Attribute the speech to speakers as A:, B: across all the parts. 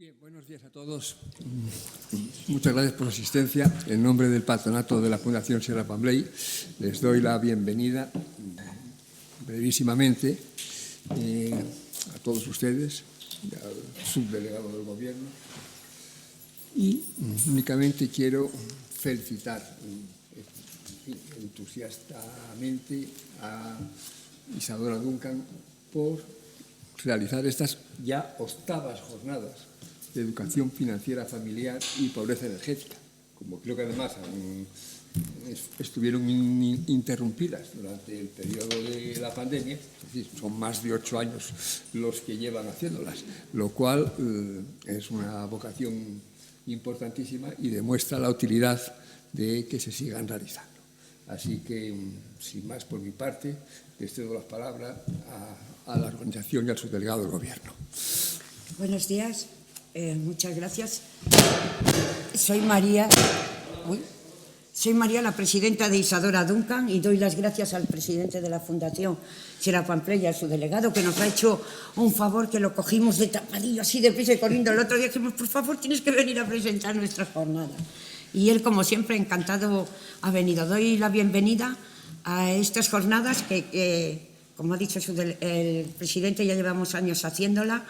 A: Bien, buenos días a todos. Muchas gracias por su asistencia. En nombre del patronato de la Fundación Sierra Pambley, les doy la bienvenida brevísimamente a todos ustedes, al subdelegado del Gobierno, y únicamente quiero felicitar entusiastamente a Isadora Duncan por realizar estas ya 8ª jornadas de educación financiera familiar y pobreza energética, como creo que además estuvieron interrumpidas durante el periodo de la pandemia. Es decir, son más de 8 años los que llevan haciéndolas, lo cual es una vocación importantísima y demuestra la utilidad de que se sigan realizando. Así que, sin más por mi parte, les cedo la palabra a la organización y al subdelegado del Gobierno.
B: Buenos días, muchas gracias. Soy María, la presidenta de Isadora Duncan, y doy las gracias al presidente de la Fundación Sierra Pambley y a su delegado, que nos ha hecho un favor, que lo cogimos de tapadillo, así de prisa y corriendo. El otro día dijimos, por favor, tienes que venir a presentar nuestra jornada. Y él, como siempre, encantado ha venido. Doy la bienvenida a estas jornadas que como ha dicho el presidente, ya llevamos años haciéndola.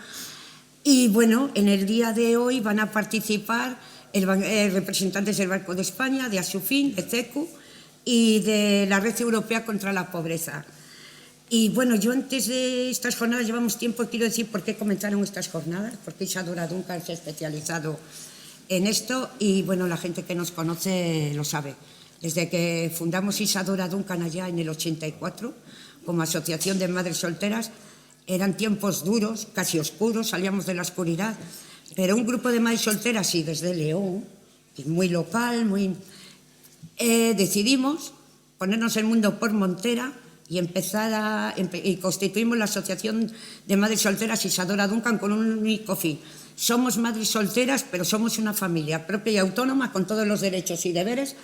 B: Y bueno, en el día de hoy van a participar representantes del Banco de España, de Asufin, de CECU y de la Red Europea contra la Pobreza. Y bueno, yo antes de estas jornadas llevamos tiempo, quiero decir por qué comenzaron estas jornadas, porque Isadora Duncan se ha especializado en esto y bueno, la gente que nos conoce lo sabe. Desde que fundamos Isadora Duncan allá en el 84, como asociación de madres solteras, eran tiempos duros, casi oscuros, salíamos de la oscuridad, pero un grupo de madres solteras, y desde León, muy local, decidimos ponernos el mundo por montera y y constituimos la asociación de madres solteras Isadora Duncan con un único fin. Somos madres solteras, pero somos una familia propia y autónoma con todos los derechos y deberes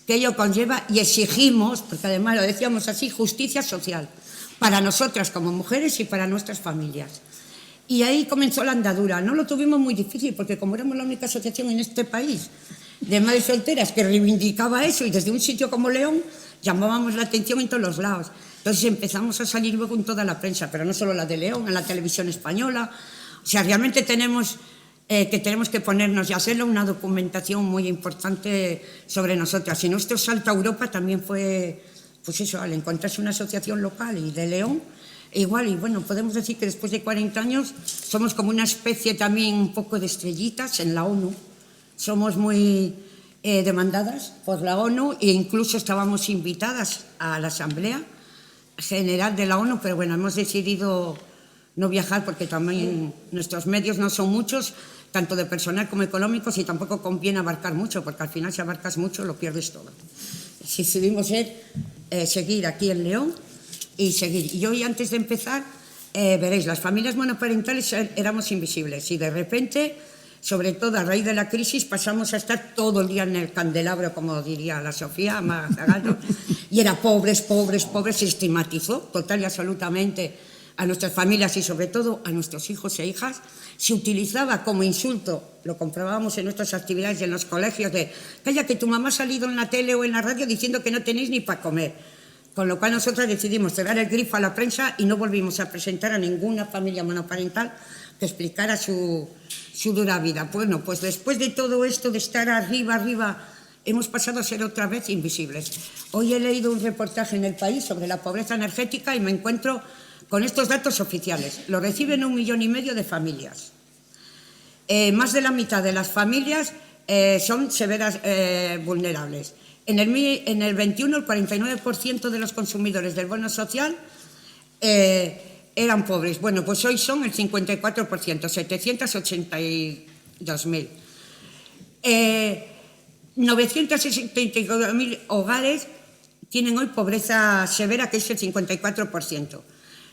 B: que ello conlleva, y exigimos, porque además lo decíamos así, justicia social para nosotras como mujeres y para nuestras familias. Y ahí comenzó la andadura. No lo tuvimos muy difícil, porque como éramos la única asociación en este país de madres solteras que reivindicaba eso, y desde un sitio como León llamábamos la atención en todos los lados. Entonces empezamos a salir luego en toda la prensa, pero no solo la de León, en la televisión española. O sea, realmente tenemos que ponernos y hacerlo una documentación muy importante sobre nosotras. Y nuestro salto a Europa también fue, pues eso, al encontrarse una asociación local y de León, igual. Y bueno, podemos decir que después de 40 años somos como una especie también un poco de estrellitas en la ONU. Somos muy demandadas por la ONU e incluso estábamos invitadas a la Asamblea General de la ONU, pero bueno, hemos decidido no viajar porque también nuestros medios no son muchos, tanto de personal como económicos, y tampoco conviene abarcar mucho, porque al final si abarcas mucho lo pierdes todo. Si decidimos seguir aquí en León y seguir. Y hoy, antes de empezar, veréis, las familias monoparentales éramos invisibles y de repente, sobre todo a raíz de la crisis, pasamos a estar todo el día en el candelabro, como diría la Sofía Mazagalo, y era pobres, pobres, pobres. Se estigmatizó total y absolutamente a nuestras familias y sobre todo a nuestros hijos e hijas. Se utilizaba como insulto, lo comprobábamos en nuestras actividades y en los colegios, de calla, que tu mamá ha salido en la tele o en la radio diciendo que no tenéis ni para comer. Con lo cual nosotras decidimos cerrar el grifo a la prensa y no volvimos a presentar a ninguna familia monoparental que explicara su dura vida. Bueno, pues después de todo esto, de estar arriba, hemos pasado a ser otra vez invisibles. Hoy he leído un reportaje en El País sobre la pobreza energética y me encuentro con estos datos oficiales. Lo reciben 1,5 millones de familias. Más de la mitad de las familias son severas vulnerables. En el 21, el 49% de los consumidores del bono social eran pobres. Bueno, pues hoy son el 54%, 782.000. 964.000 hogares tienen hoy pobreza severa, que es el 54%.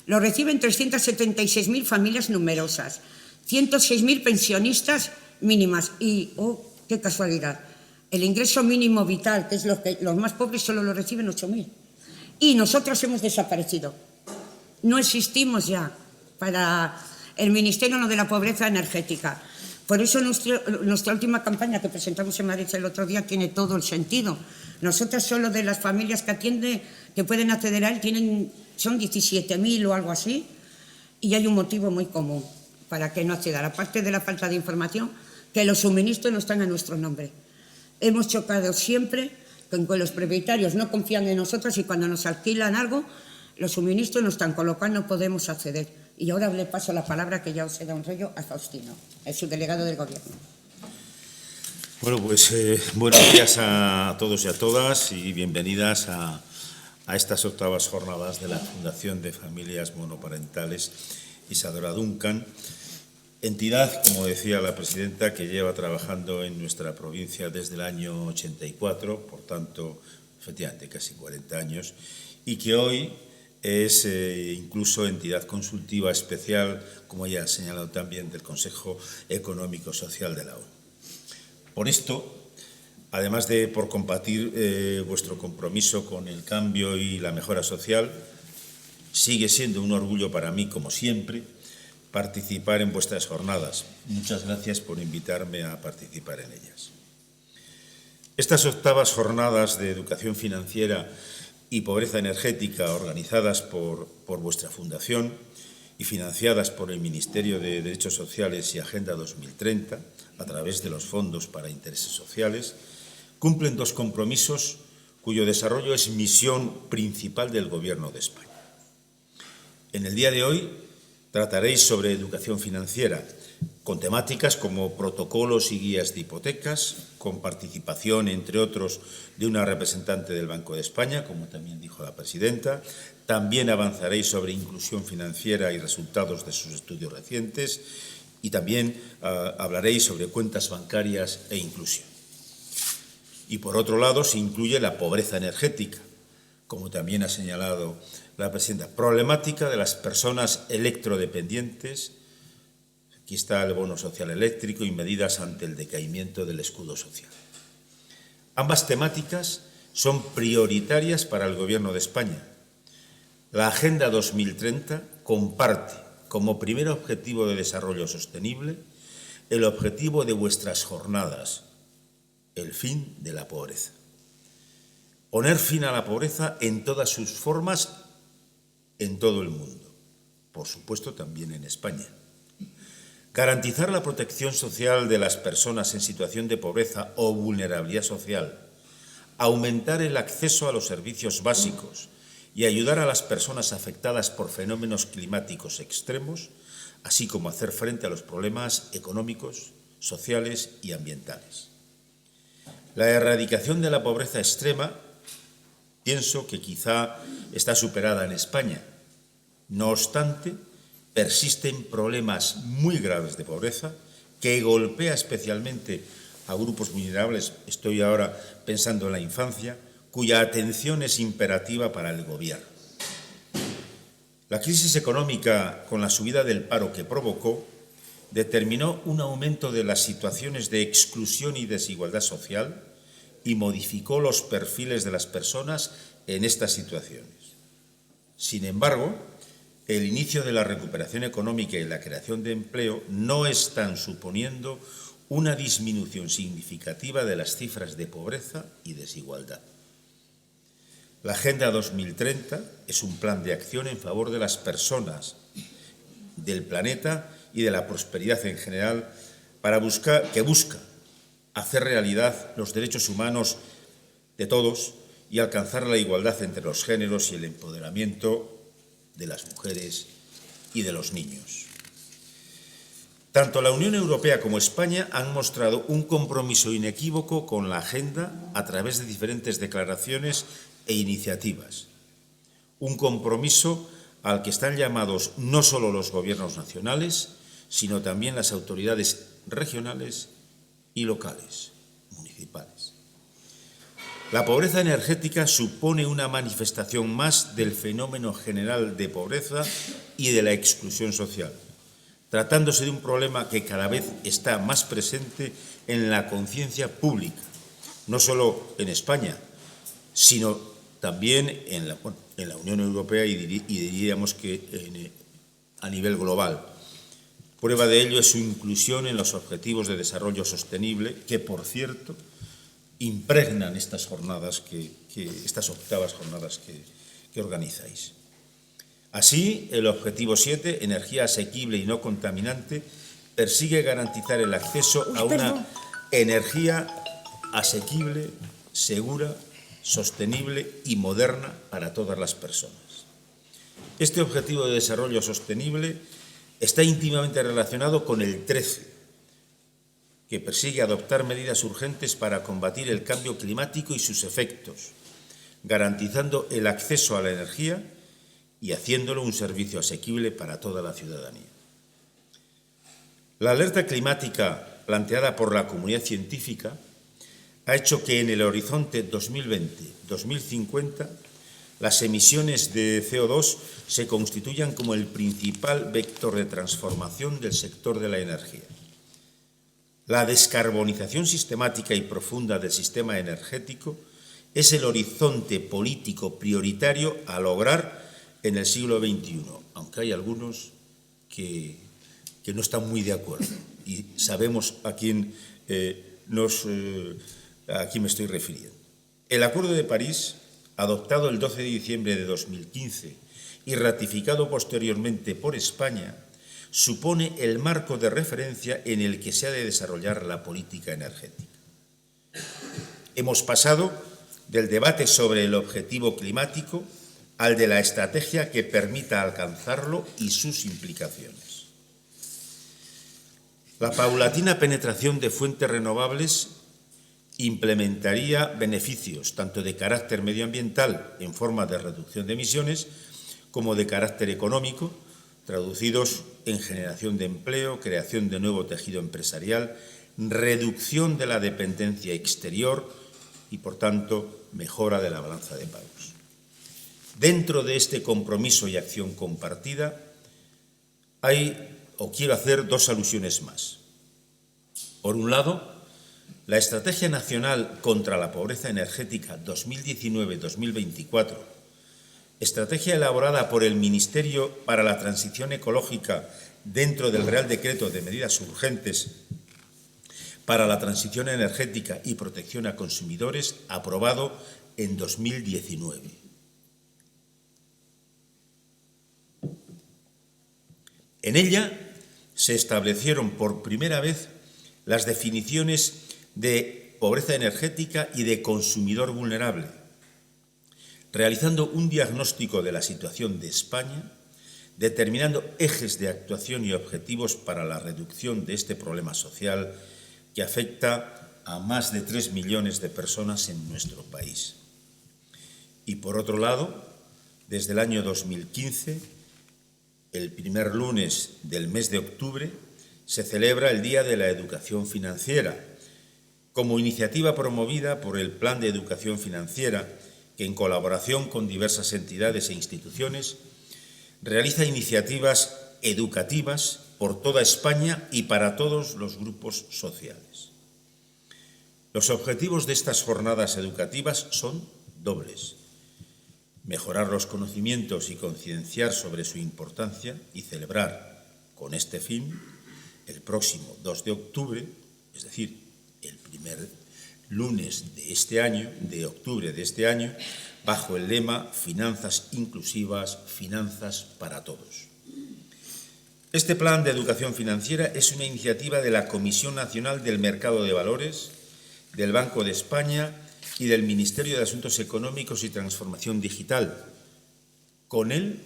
B: Lo reciben 376.000 familias numerosas, 106.000 pensionistas mínimas y, oh, qué casualidad, el ingreso mínimo vital, que es los más pobres, solo lo reciben 8.000. Y nosotros hemos desaparecido. No existimos ya para el Ministerio de la Pobreza Energética. Por eso nuestra última campaña que presentamos en Madrid el otro día tiene todo el sentido. Nosotras solo de las familias que pueden acceder a él, son 17.000 o algo así, y hay un motivo muy común para que no accedan. Aparte de la falta de información, que los suministros no están a nuestro nombre. Hemos chocado siempre con que los propietarios no confían en nosotros y cuando nos alquilan algo, los suministros no están, con lo cual no podemos acceder. Y ahora le paso la palabra, que ya os he dado un rollo, a Faustino, el subdelegado del Gobierno.
C: Bueno, pues buenos días a todos y a todas y bienvenidas a estas octavas jornadas de la Fundación de Familias Monoparentales Isadora Duncan, entidad, como decía la presidenta, que lleva trabajando en nuestra provincia desde el año 84, por tanto, efectivamente, casi 40 años, y que hoy es incluso entidad consultiva especial, como ya ha señalado también, del Consejo Económico Social de la ONU. Por esto, además de por compartir vuestro compromiso con el cambio y la mejora social, sigue siendo un orgullo para mí, como siempre, participar en vuestras jornadas. Muchas gracias por invitarme a participar en ellas. Estas octavas jornadas de educación financiera y pobreza energética, organizadas por vuestra fundación y financiadas por el Ministerio de Derechos Sociales y Agenda 2030, a través de los fondos para intereses sociales, cumplen dos compromisos cuyo desarrollo es misión principal del Gobierno de España. En el día de hoy trataréis sobre educación financiera, con temáticas como protocolos y guías de hipotecas, con participación, entre otros, de una representante del Banco de España, como también dijo la presidenta. También avanzaréis sobre inclusión financiera y resultados de sus estudios recientes y también hablaréis sobre cuentas bancarias e inclusión. Y, por otro lado, se incluye la pobreza energética, como también ha señalado la presidenta, problemática de las personas electrodependientes. Aquí está el bono social eléctrico y medidas ante el decaimiento del escudo social. Ambas temáticas son prioritarias para el Gobierno de España. La Agenda 2030 comparte como primer objetivo de desarrollo sostenible el objetivo de vuestras jornadas, el fin de la pobreza. Poner fin a la pobreza en todas sus formas en todo el mundo, por supuesto también en España. Garantizar la protección social de las personas en situación de pobreza o vulnerabilidad social, aumentar el acceso a los servicios básicos y ayudar a las personas afectadas por fenómenos climáticos extremos, así como hacer frente a los problemas económicos, sociales y ambientales. La erradicación de la pobreza extrema, pienso que quizá está superada en España. No obstante, persisten problemas muy graves de pobreza que golpea especialmente a grupos vulnerables. Estoy ahora pensando en la infancia, cuya atención es imperativa para el Gobierno. La crisis económica, con la subida del paro que provocó, determinó un aumento de las situaciones de exclusión y desigualdad social y modificó los perfiles de las personas en estas situaciones. Sin embargo, el inicio de la recuperación económica y la creación de empleo no están suponiendo una disminución significativa de las cifras de pobreza y desigualdad. La Agenda 2030 es un plan de acción en favor de las personas, del planeta y de la prosperidad en general, que busca hacer realidad los derechos humanos de todos y alcanzar la igualdad entre los géneros y el empoderamiento de las mujeres y de los niños. Tanto la Unión Europea como España han mostrado un compromiso inequívoco con la Agenda a través de diferentes declaraciones e iniciativas. Un compromiso al que están llamados no solo los gobiernos nacionales, sino también las autoridades regionales y locales, municipales. La pobreza energética supone una manifestación más del fenómeno general de pobreza y de la exclusión social, tratándose de un problema que cada vez está más presente en la conciencia pública, no solo en España, sino también en la Unión Europea y diríamos que a nivel global. Prueba de ello es su inclusión en los Objetivos de Desarrollo Sostenible, que, por cierto, impregnan estas jornadas, estas octavas jornadas que organizáis. Así, el Objetivo 7, energía asequible y no contaminante, persigue garantizar el acceso a una energía asequible, segura, sostenible y moderna para todas las personas. Este Objetivo de Desarrollo Sostenible está íntimamente relacionado con el 13, que persigue adoptar medidas urgentes para combatir el cambio climático y sus efectos, garantizando el acceso a la energía y haciéndolo un servicio asequible para toda la ciudadanía. La alerta climática planteada por la comunidad científica ha hecho que en el horizonte 2020-2050 las emisiones de CO2 se constituyan como el principal vector de transformación del sector de la energía. La descarbonización sistemática y profunda del sistema energético es el horizonte político prioritario a lograr en el siglo XXI, aunque hay algunos que no están muy de acuerdo y sabemos a quién me estoy refiriendo. El Acuerdo de París, adoptado el 12 de diciembre de 2015 y ratificado posteriormente por España, supone el marco de referencia en el que se ha de desarrollar la política energética. Hemos pasado del debate sobre el objetivo climático al de la estrategia que permita alcanzarlo y sus implicaciones. La paulatina penetración de fuentes renovables implementaría beneficios tanto de carácter medioambiental en forma de reducción de emisiones como de carácter económico, traducidos en generación de empleo, creación de nuevo tejido empresarial, reducción de la dependencia exterior y, por tanto, mejora de la balanza de pagos. Dentro de este compromiso y acción compartida quiero hacer dos alusiones más. Por un lado, la Estrategia Nacional contra la Pobreza Energética 2019-2024, estrategia elaborada por el Ministerio para la Transición Ecológica dentro del Real Decreto de Medidas Urgentes para la Transición Energética y Protección a Consumidores, aprobado en 2019. En ella se establecieron por primera vez las definiciones de pobreza energética y de consumidor vulnerable, realizando un diagnóstico de la situación de España, determinando ejes de actuación y objetivos para la reducción de este problema social que afecta a más de 3 millones de personas en nuestro país. Y por otro lado, desde el año 2015, el primer lunes del mes de octubre, se celebra el Día de la Educación Financiera, como iniciativa promovida por el Plan de Educación Financiera, que en colaboración con diversas entidades e instituciones realiza iniciativas educativas por toda España y para todos los grupos sociales. Los objetivos de estas jornadas educativas son dobles: mejorar los conocimientos y concienciar sobre su importancia y celebrar con este fin el próximo 2 de octubre, es decir, el primer lunes de este año, de octubre de este año, bajo el lema Finanzas inclusivas, finanzas para todos. Este plan de educación financiera es una iniciativa de la Comisión Nacional del Mercado de Valores, del Banco de España y del Ministerio de Asuntos Económicos y Transformación Digital. Con él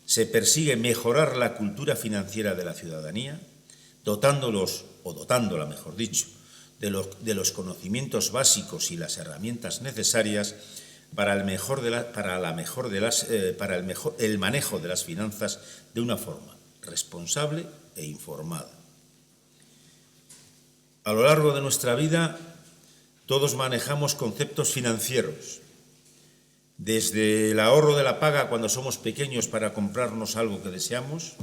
C: se persigue mejorar la cultura financiera de la ciudadanía, dotándola, mejor dicho, de los conocimientos básicos y las herramientas necesarias para el manejo de las finanzas de una forma responsable e informada. A lo largo de nuestra vida, todos manejamos conceptos financieros, desde el ahorro de la paga cuando somos pequeños para comprarnos algo que deseamos,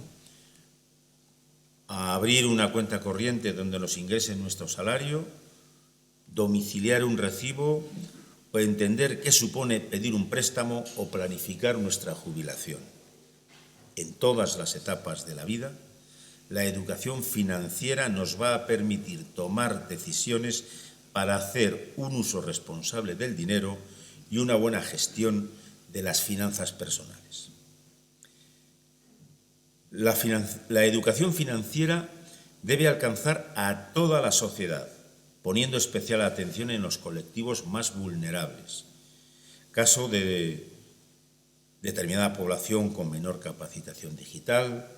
C: a abrir una cuenta corriente donde nos ingrese nuestro salario, domiciliar un recibo o entender qué supone pedir un préstamo o planificar nuestra jubilación. En todas las etapas de la vida, la educación financiera nos va a permitir tomar decisiones para hacer un uso responsable del dinero y una buena gestión de las finanzas personales. La educación financiera debe alcanzar a toda la sociedad, poniendo especial atención en los colectivos más vulnerables, caso de determinada población con menor capacitación digital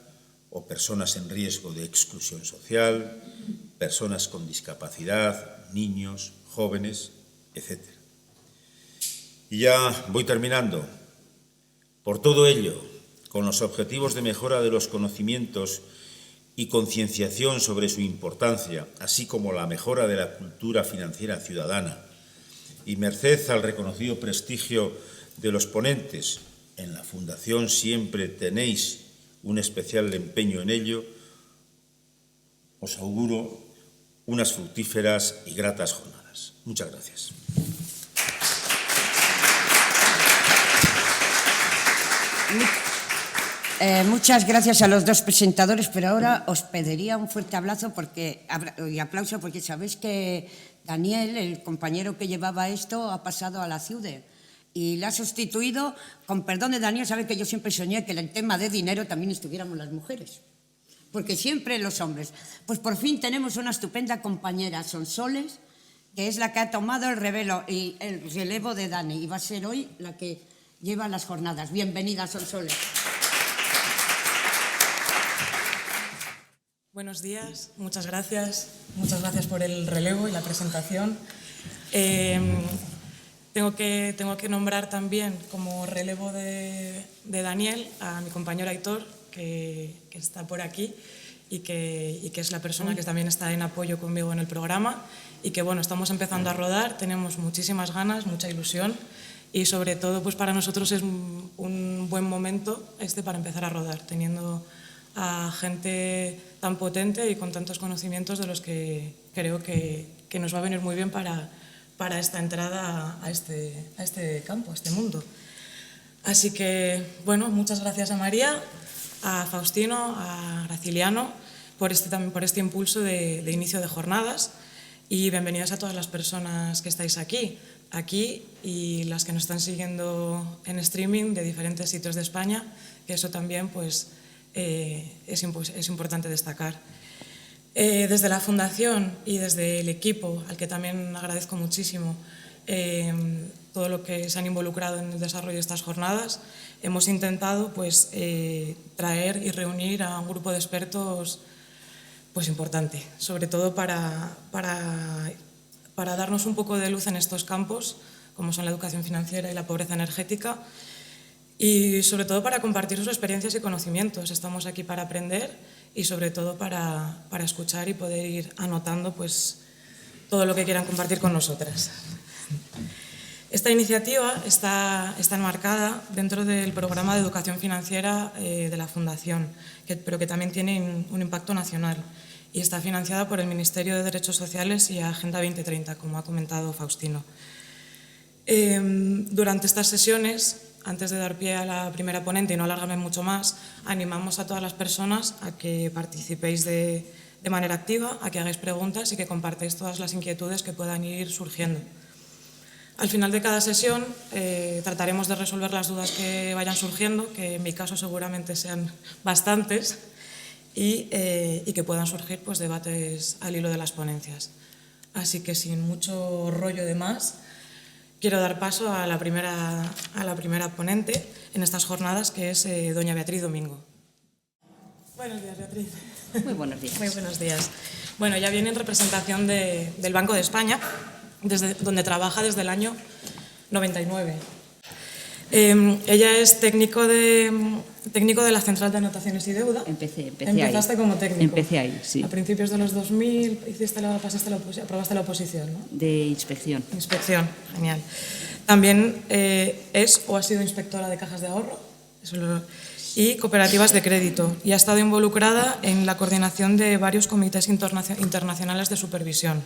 C: o personas en riesgo de exclusión social, personas con discapacidad, niños, jóvenes, etc. Y ya voy terminando. Por todo ello, con los objetivos de mejora de los conocimientos y concienciación sobre su importancia, así como la mejora de la cultura financiera ciudadana, y merced al reconocido prestigio de los ponentes, en la Fundación siempre tenéis un especial empeño en ello, os auguro unas fructíferas y gratas jornadas. Muchas gracias.
B: Muchas gracias a los dos presentadores, pero ahora os pediría un fuerte aplauso y aplauso porque sabéis que Daniel, el compañero que llevaba esto, ha pasado a la CIUDE y le ha sustituido, con perdón de Daniel, sabe que yo siempre soñé que en el tema de dinero también estuviéramos las mujeres, porque siempre los hombres. Pues por fin tenemos una estupenda compañera, Sonsoles, que es la que ha tomado el relevo de Dani y va a ser hoy la que lleva las jornadas. Bienvenida, Sonsoles.
D: Buenos días, muchas gracias por el relevo y la presentación. Tengo que nombrar también como relevo de Daniel a mi compañero Aitor, que está por aquí y que es la persona que también está en apoyo conmigo en el programa y que, bueno, estamos empezando a rodar, tenemos muchísimas ganas, mucha ilusión y sobre todo pues para nosotros es un buen momento para empezar a rodar, teniendo a gente tan potente y con tantos conocimientos de los que creo que nos va a venir muy bien para esta entrada a este campo, a este mundo. Así que, bueno, muchas gracias a María, a Faustino, a Graciliano por este impulso de inicio de jornadas y bienvenidas a todas las personas que estáis aquí y las que nos están siguiendo en streaming de diferentes sitios de España, que eso también pues es importante destacar. Desde la Fundación y desde el equipo, al que también agradezco muchísimo todo lo que se han involucrado en el desarrollo de estas jornadas, hemos intentado pues, traer y reunir a un grupo de expertos pues, importante, sobre todo para darnos un poco de luz en estos campos, como son la educación financiera y la pobreza energética, y sobre todo para compartir sus experiencias y conocimientos. Estamos aquí para aprender y sobre todo para escuchar y poder ir anotando pues, todo lo que quieran compartir con nosotras. Esta iniciativa está enmarcada dentro del programa de educación financiera de la Fundación, pero que también tiene un impacto nacional y está financiada por el Ministerio de Derechos Sociales y Agenda 2030, como ha comentado Faustino. Durante estas sesiones, antes de dar pie a la primera ponente y no alargarme mucho más, animamos a todas las personas a que participéis de manera activa, a que hagáis preguntas y que compartáis todas las inquietudes que puedan ir surgiendo. Al final de cada sesión trataremos de resolver las dudas que vayan surgiendo, que en mi caso seguramente sean bastantes, y que puedan surgir pues, debates al hilo de las ponencias. Así que sin mucho rollo de más, quiero dar paso a la primera ponente en estas jornadas, que es doña Beatriz Domingo. Buenos días, Beatriz.
E: Muy buenos días.
D: Muy buenos días. Bueno, ella viene en representación del Banco de España, donde trabaja desde el año 99. Ella es técnico de la Central de Anotaciones y Deuda. Empezaste
E: ahí.
D: Como técnico.
E: Empecé ahí, sí.
D: A principios de los 2000 aprobaste la oposición, ¿no?
E: De inspección.
D: Inspección, genial. También es o ha sido inspectora de cajas de ahorro y cooperativas de crédito y ha estado involucrada en la coordinación de varios comités internacionales de supervisión.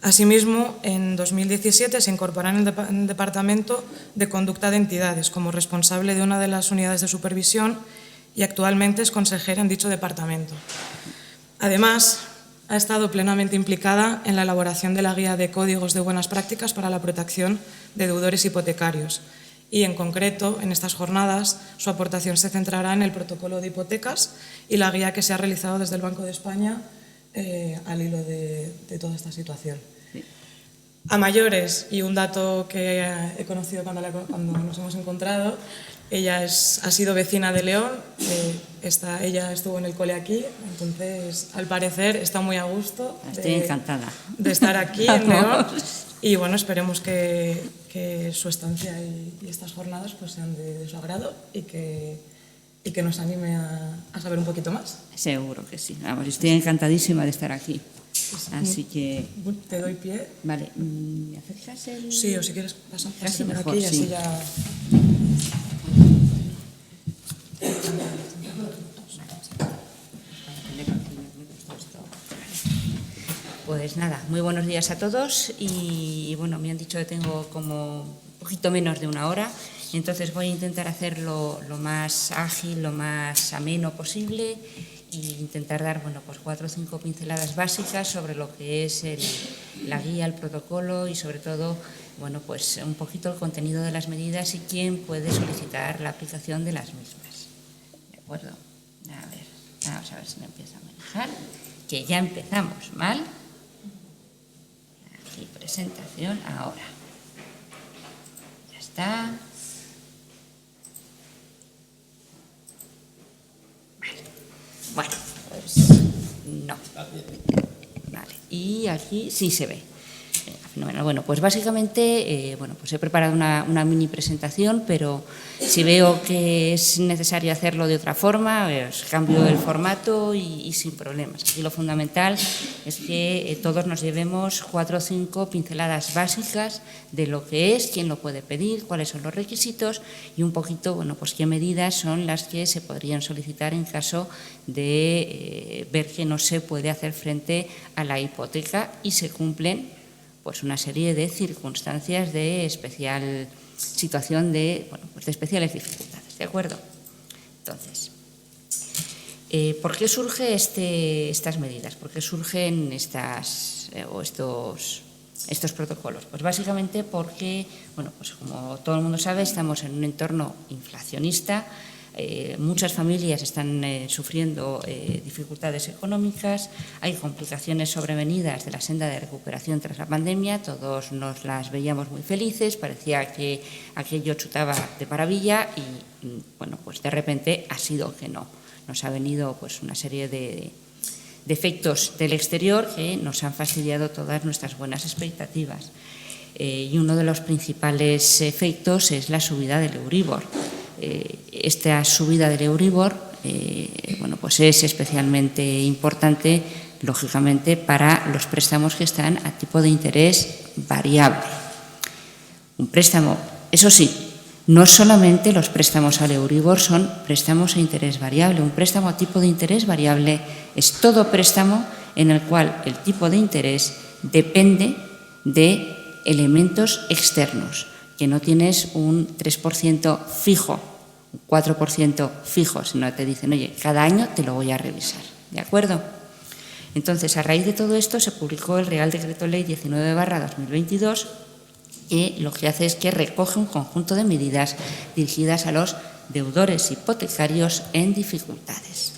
D: Asimismo, en 2017 se incorpora en el Departamento de Conducta de Entidades como responsable de una de las unidades de supervisión y actualmente es consejera en dicho departamento. Además, ha estado plenamente implicada en la elaboración de la Guía de Códigos de Buenas Prácticas para la Protección de Deudores Hipotecarios y, en concreto, en estas jornadas, su aportación se centrará en el protocolo de hipotecas y la guía que se ha realizado desde el Banco de España al hilo de toda esta situación. A mayores, y un dato que he conocido cuando nos hemos encontrado, ella ha sido vecina de León, ella estuvo en el cole aquí, entonces al parecer está muy a gusto.
E: Estoy encantada
D: de estar aquí en León, y bueno, esperemos que su estancia y estas jornadas pues sean de su agrado y que nos anime a saber un poquito más.
E: Seguro que sí. Vamos, estoy encantadísima de estar aquí. Así que...
D: Te doy pie.
E: Vale, ¿me acercas el...?
D: Sí, o si quieres pasar
E: Casi
D: por
E: mejor,
D: aquí y así
E: sí.
D: ya...
E: Pues nada, muy buenos días a todos y bueno, me han dicho que tengo como un poquito menos de una hora, entonces voy a intentar hacerlo lo más ágil, lo más ameno posible e intentar dar, bueno, pues 4 o 5 pinceladas básicas sobre lo que es la guía, el protocolo y sobre todo, bueno, pues un poquito el contenido de las medidas y quién puede solicitar la aplicación de las mismas. ¿De acuerdo? A ver, vamos a ver si me empieza a manejar, que ya empezamos, ¿mal? Aquí, presentación, ahora. Ya está. Bueno, pues no. Vale, y aquí sí se ve. Fenomenal. Bueno, pues básicamente bueno, pues he preparado una mini presentación, pero si veo que es necesario hacerlo de otra forma, pues cambio el formato y sin problemas. Aquí lo fundamental es que todos nos llevemos 4 o 5 pinceladas básicas de lo que es, quién lo puede pedir, cuáles son los requisitos y un poquito, bueno, pues qué medidas son las que se podrían solicitar en caso de ver que no se puede hacer frente a la hipoteca y se cumplen pues una serie de circunstancias de especial situación de, bueno, pues de especiales dificultades, ¿de acuerdo? Entonces, ¿por qué surgen estas medidas? ¿Por qué surgen estos protocolos? Pues básicamente porque, bueno, pues como todo el mundo sabe, estamos en un entorno inflacionista. Muchas familias están sufriendo dificultades económicas, hay complicaciones sobrevenidas de la senda de recuperación tras la pandemia, todos nos las veíamos muy felices, parecía que aquello chutaba de maravilla y, bueno, pues de repente ha sido que no. Nos ha venido pues una serie de efectos del exterior que nos han fastidiado todas nuestras buenas expectativas. Y uno de los principales efectos es la subida del Euribor. Esta subida del Euribor bueno, pues es especialmente importante, lógicamente, para los préstamos que están a tipo de interés variable. Un préstamo, eso sí, no solamente los préstamos al Euribor son préstamos a interés variable. Un préstamo a tipo de interés variable es todo préstamo en el cual el tipo de interés depende de elementos externos, que no tienes un 3% fijo, un 4% fijo, sino te dicen, oye, cada año te lo voy a revisar, ¿de acuerdo? Entonces, a raíz de todo esto se publicó el Real Decreto Ley 19/2022, que lo que hace es que recoge un conjunto de medidas dirigidas a los deudores hipotecarios en dificultades.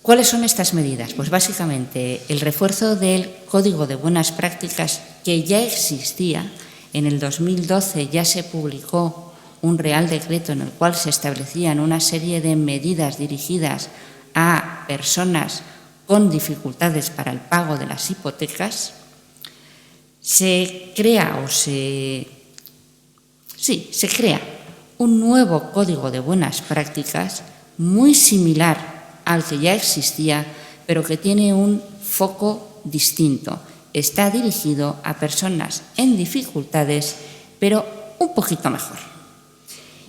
E: ¿Cuáles son estas medidas? Pues básicamente el refuerzo del Código de Buenas Prácticas que ya existía. En el 2012 ya se publicó un Real Decreto en el cual se establecían una serie de medidas dirigidas a personas con dificultades para el pago de las hipotecas. Se crea un nuevo Código de Buenas Prácticas muy similar al que ya existía, pero que tiene un foco distinto. Está dirigido a personas en dificultades, pero un poquito mejor.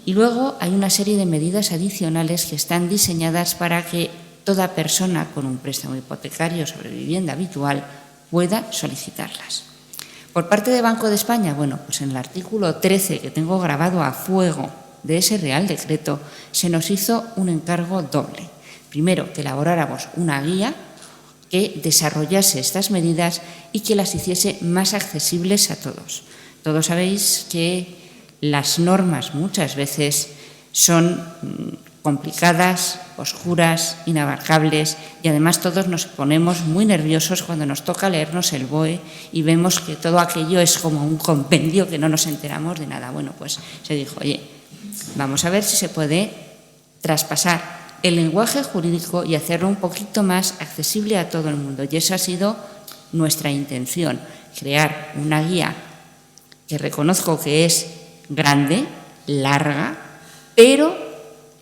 E: Y luego hay una serie de medidas adicionales que están diseñadas para que toda persona con un préstamo hipotecario sobre vivienda habitual pueda solicitarlas. Por parte de Banco de España, bueno, pues en el artículo 13, que tengo grabado a fuego de ese Real Decreto, se nos hizo un encargo doble. Primero, que elaboráramos una guía que desarrollase estas medidas y que las hiciese más accesibles a todos. Todos sabéis que las normas muchas veces son complicadas, oscuras, inabarcables, y además todos nos ponemos muy nerviosos cuando nos toca leernos el BOE y vemos que todo aquello es como un compendio que no nos enteramos de nada. Bueno, pues se dijo, oye, vamos a ver si se puede traspasar el lenguaje jurídico y hacerlo un poquito más accesible a todo el mundo. Y esa ha sido nuestra intención, crear una guía que reconozco que es grande, larga, pero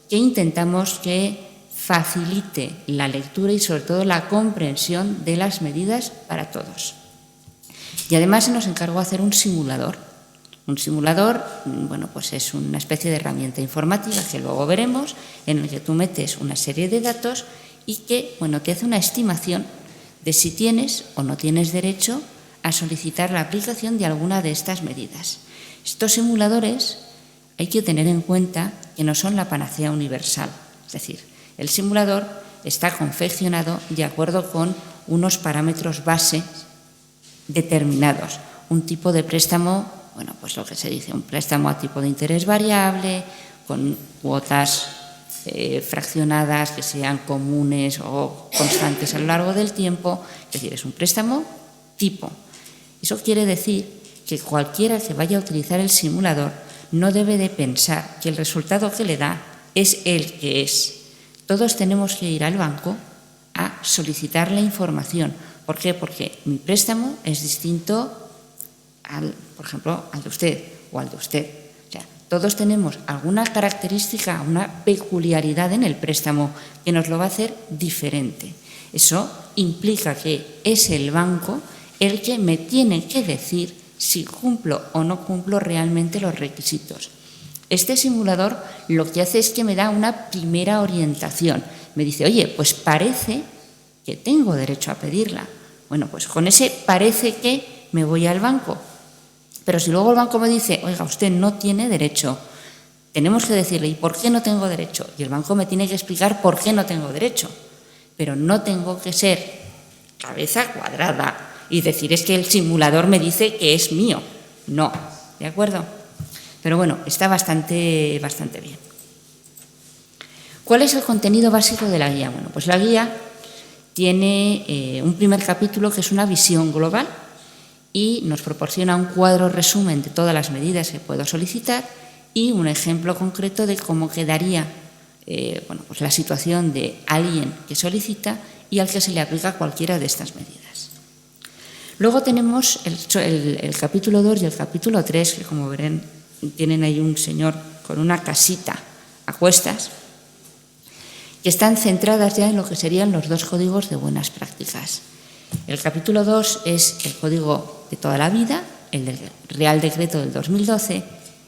E: que intentamos que facilite la lectura y sobre todo la comprensión de las medidas para todos. Y además se nos encargó hacer un simulador. Un simulador, bueno, pues es una especie de herramienta informática que luego veremos, en el que tú metes una serie de datos y que, bueno, te hace una estimación de si tienes o no tienes derecho a solicitar la aplicación de alguna de estas medidas. Estos simuladores hay que tener en cuenta que no son la panacea universal. Es decir, el simulador está confeccionado de acuerdo con unos parámetros base determinados. Un tipo de préstamo, bueno, pues lo que se dice, un préstamo a tipo de interés variable, con cuotas fraccionadas que sean comunes o constantes a lo largo del tiempo. Es decir, es un préstamo tipo. Eso quiere decir que cualquiera que vaya a utilizar el simulador no debe de pensar que el resultado que le da es el que es. Todos tenemos que ir al banco a solicitar la información. ¿Por qué? Porque mi préstamo es distinto al, por ejemplo, al de usted o al de usted. O sea, todos tenemos alguna característica, una peculiaridad en el préstamo que nos lo va a hacer diferente. Eso implica que es el banco el que me tiene que decir si cumplo o no cumplo realmente los requisitos. Este simulador lo que hace es que me da una primera orientación. Me dice, oye, pues parece que tengo derecho a pedirla. Bueno, pues con ese parece que me voy al banco. Pero si luego el banco me dice, oiga, usted no tiene derecho, tenemos que decirle, ¿y por qué no tengo derecho? Y el banco me tiene que explicar por qué no tengo derecho. Pero no tengo que ser cabeza cuadrada y decir, es que el simulador me dice que es mío. No, ¿de acuerdo? Pero bueno, está bastante bien. ¿Cuál es el contenido básico de la guía? Bueno, pues la guía tiene un primer capítulo que es una visión global y nos proporciona un cuadro resumen de todas las medidas que puedo solicitar y un ejemplo concreto de cómo quedaría bueno, pues la situación de alguien que solicita y al que se le aplica cualquiera de estas medidas. Luego tenemos el capítulo 2 y el capítulo 3, que como verán tienen ahí un señor con una casita a cuestas, que están centradas ya en lo que serían los dos códigos de buenas prácticas. El capítulo 2 es el código de toda la vida, el del Real Decreto del 2012,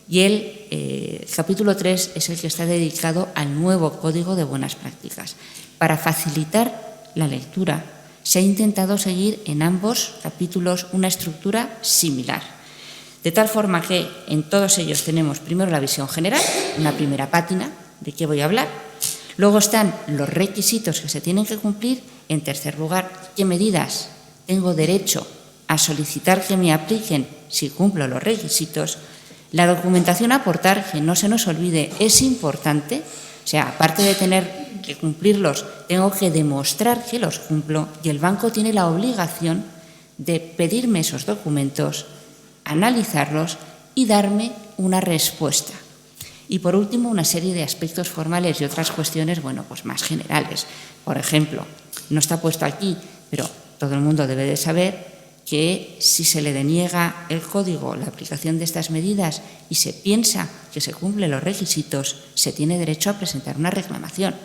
E: y el capítulo 3 es el que está dedicado al nuevo código de buenas prácticas. Para facilitar la lectura, se ha intentado seguir en ambos capítulos una estructura similar. De tal forma que en todos ellos tenemos primero la visión general, una primera página de qué voy a hablar. Luego están los requisitos que se tienen que cumplir. En tercer lugar, qué medidas tengo derecho a solicitar que me apliquen si cumplo los requisitos. La documentación a aportar, que no se nos olvide, es importante. O sea, aparte de tener que cumplirlos, tengo que demostrar que los cumplo y el banco tiene la obligación de pedirme esos documentos, analizarlos y darme una respuesta. Y por último, una serie de aspectos formales y otras cuestiones, bueno, pues más generales. Por ejemplo, no está puesto aquí, pero todo el mundo debe de saber que si se le deniega el código, la aplicación de estas medidas y se piensa que se cumplen los requisitos, se tiene derecho a presentar una reclamación.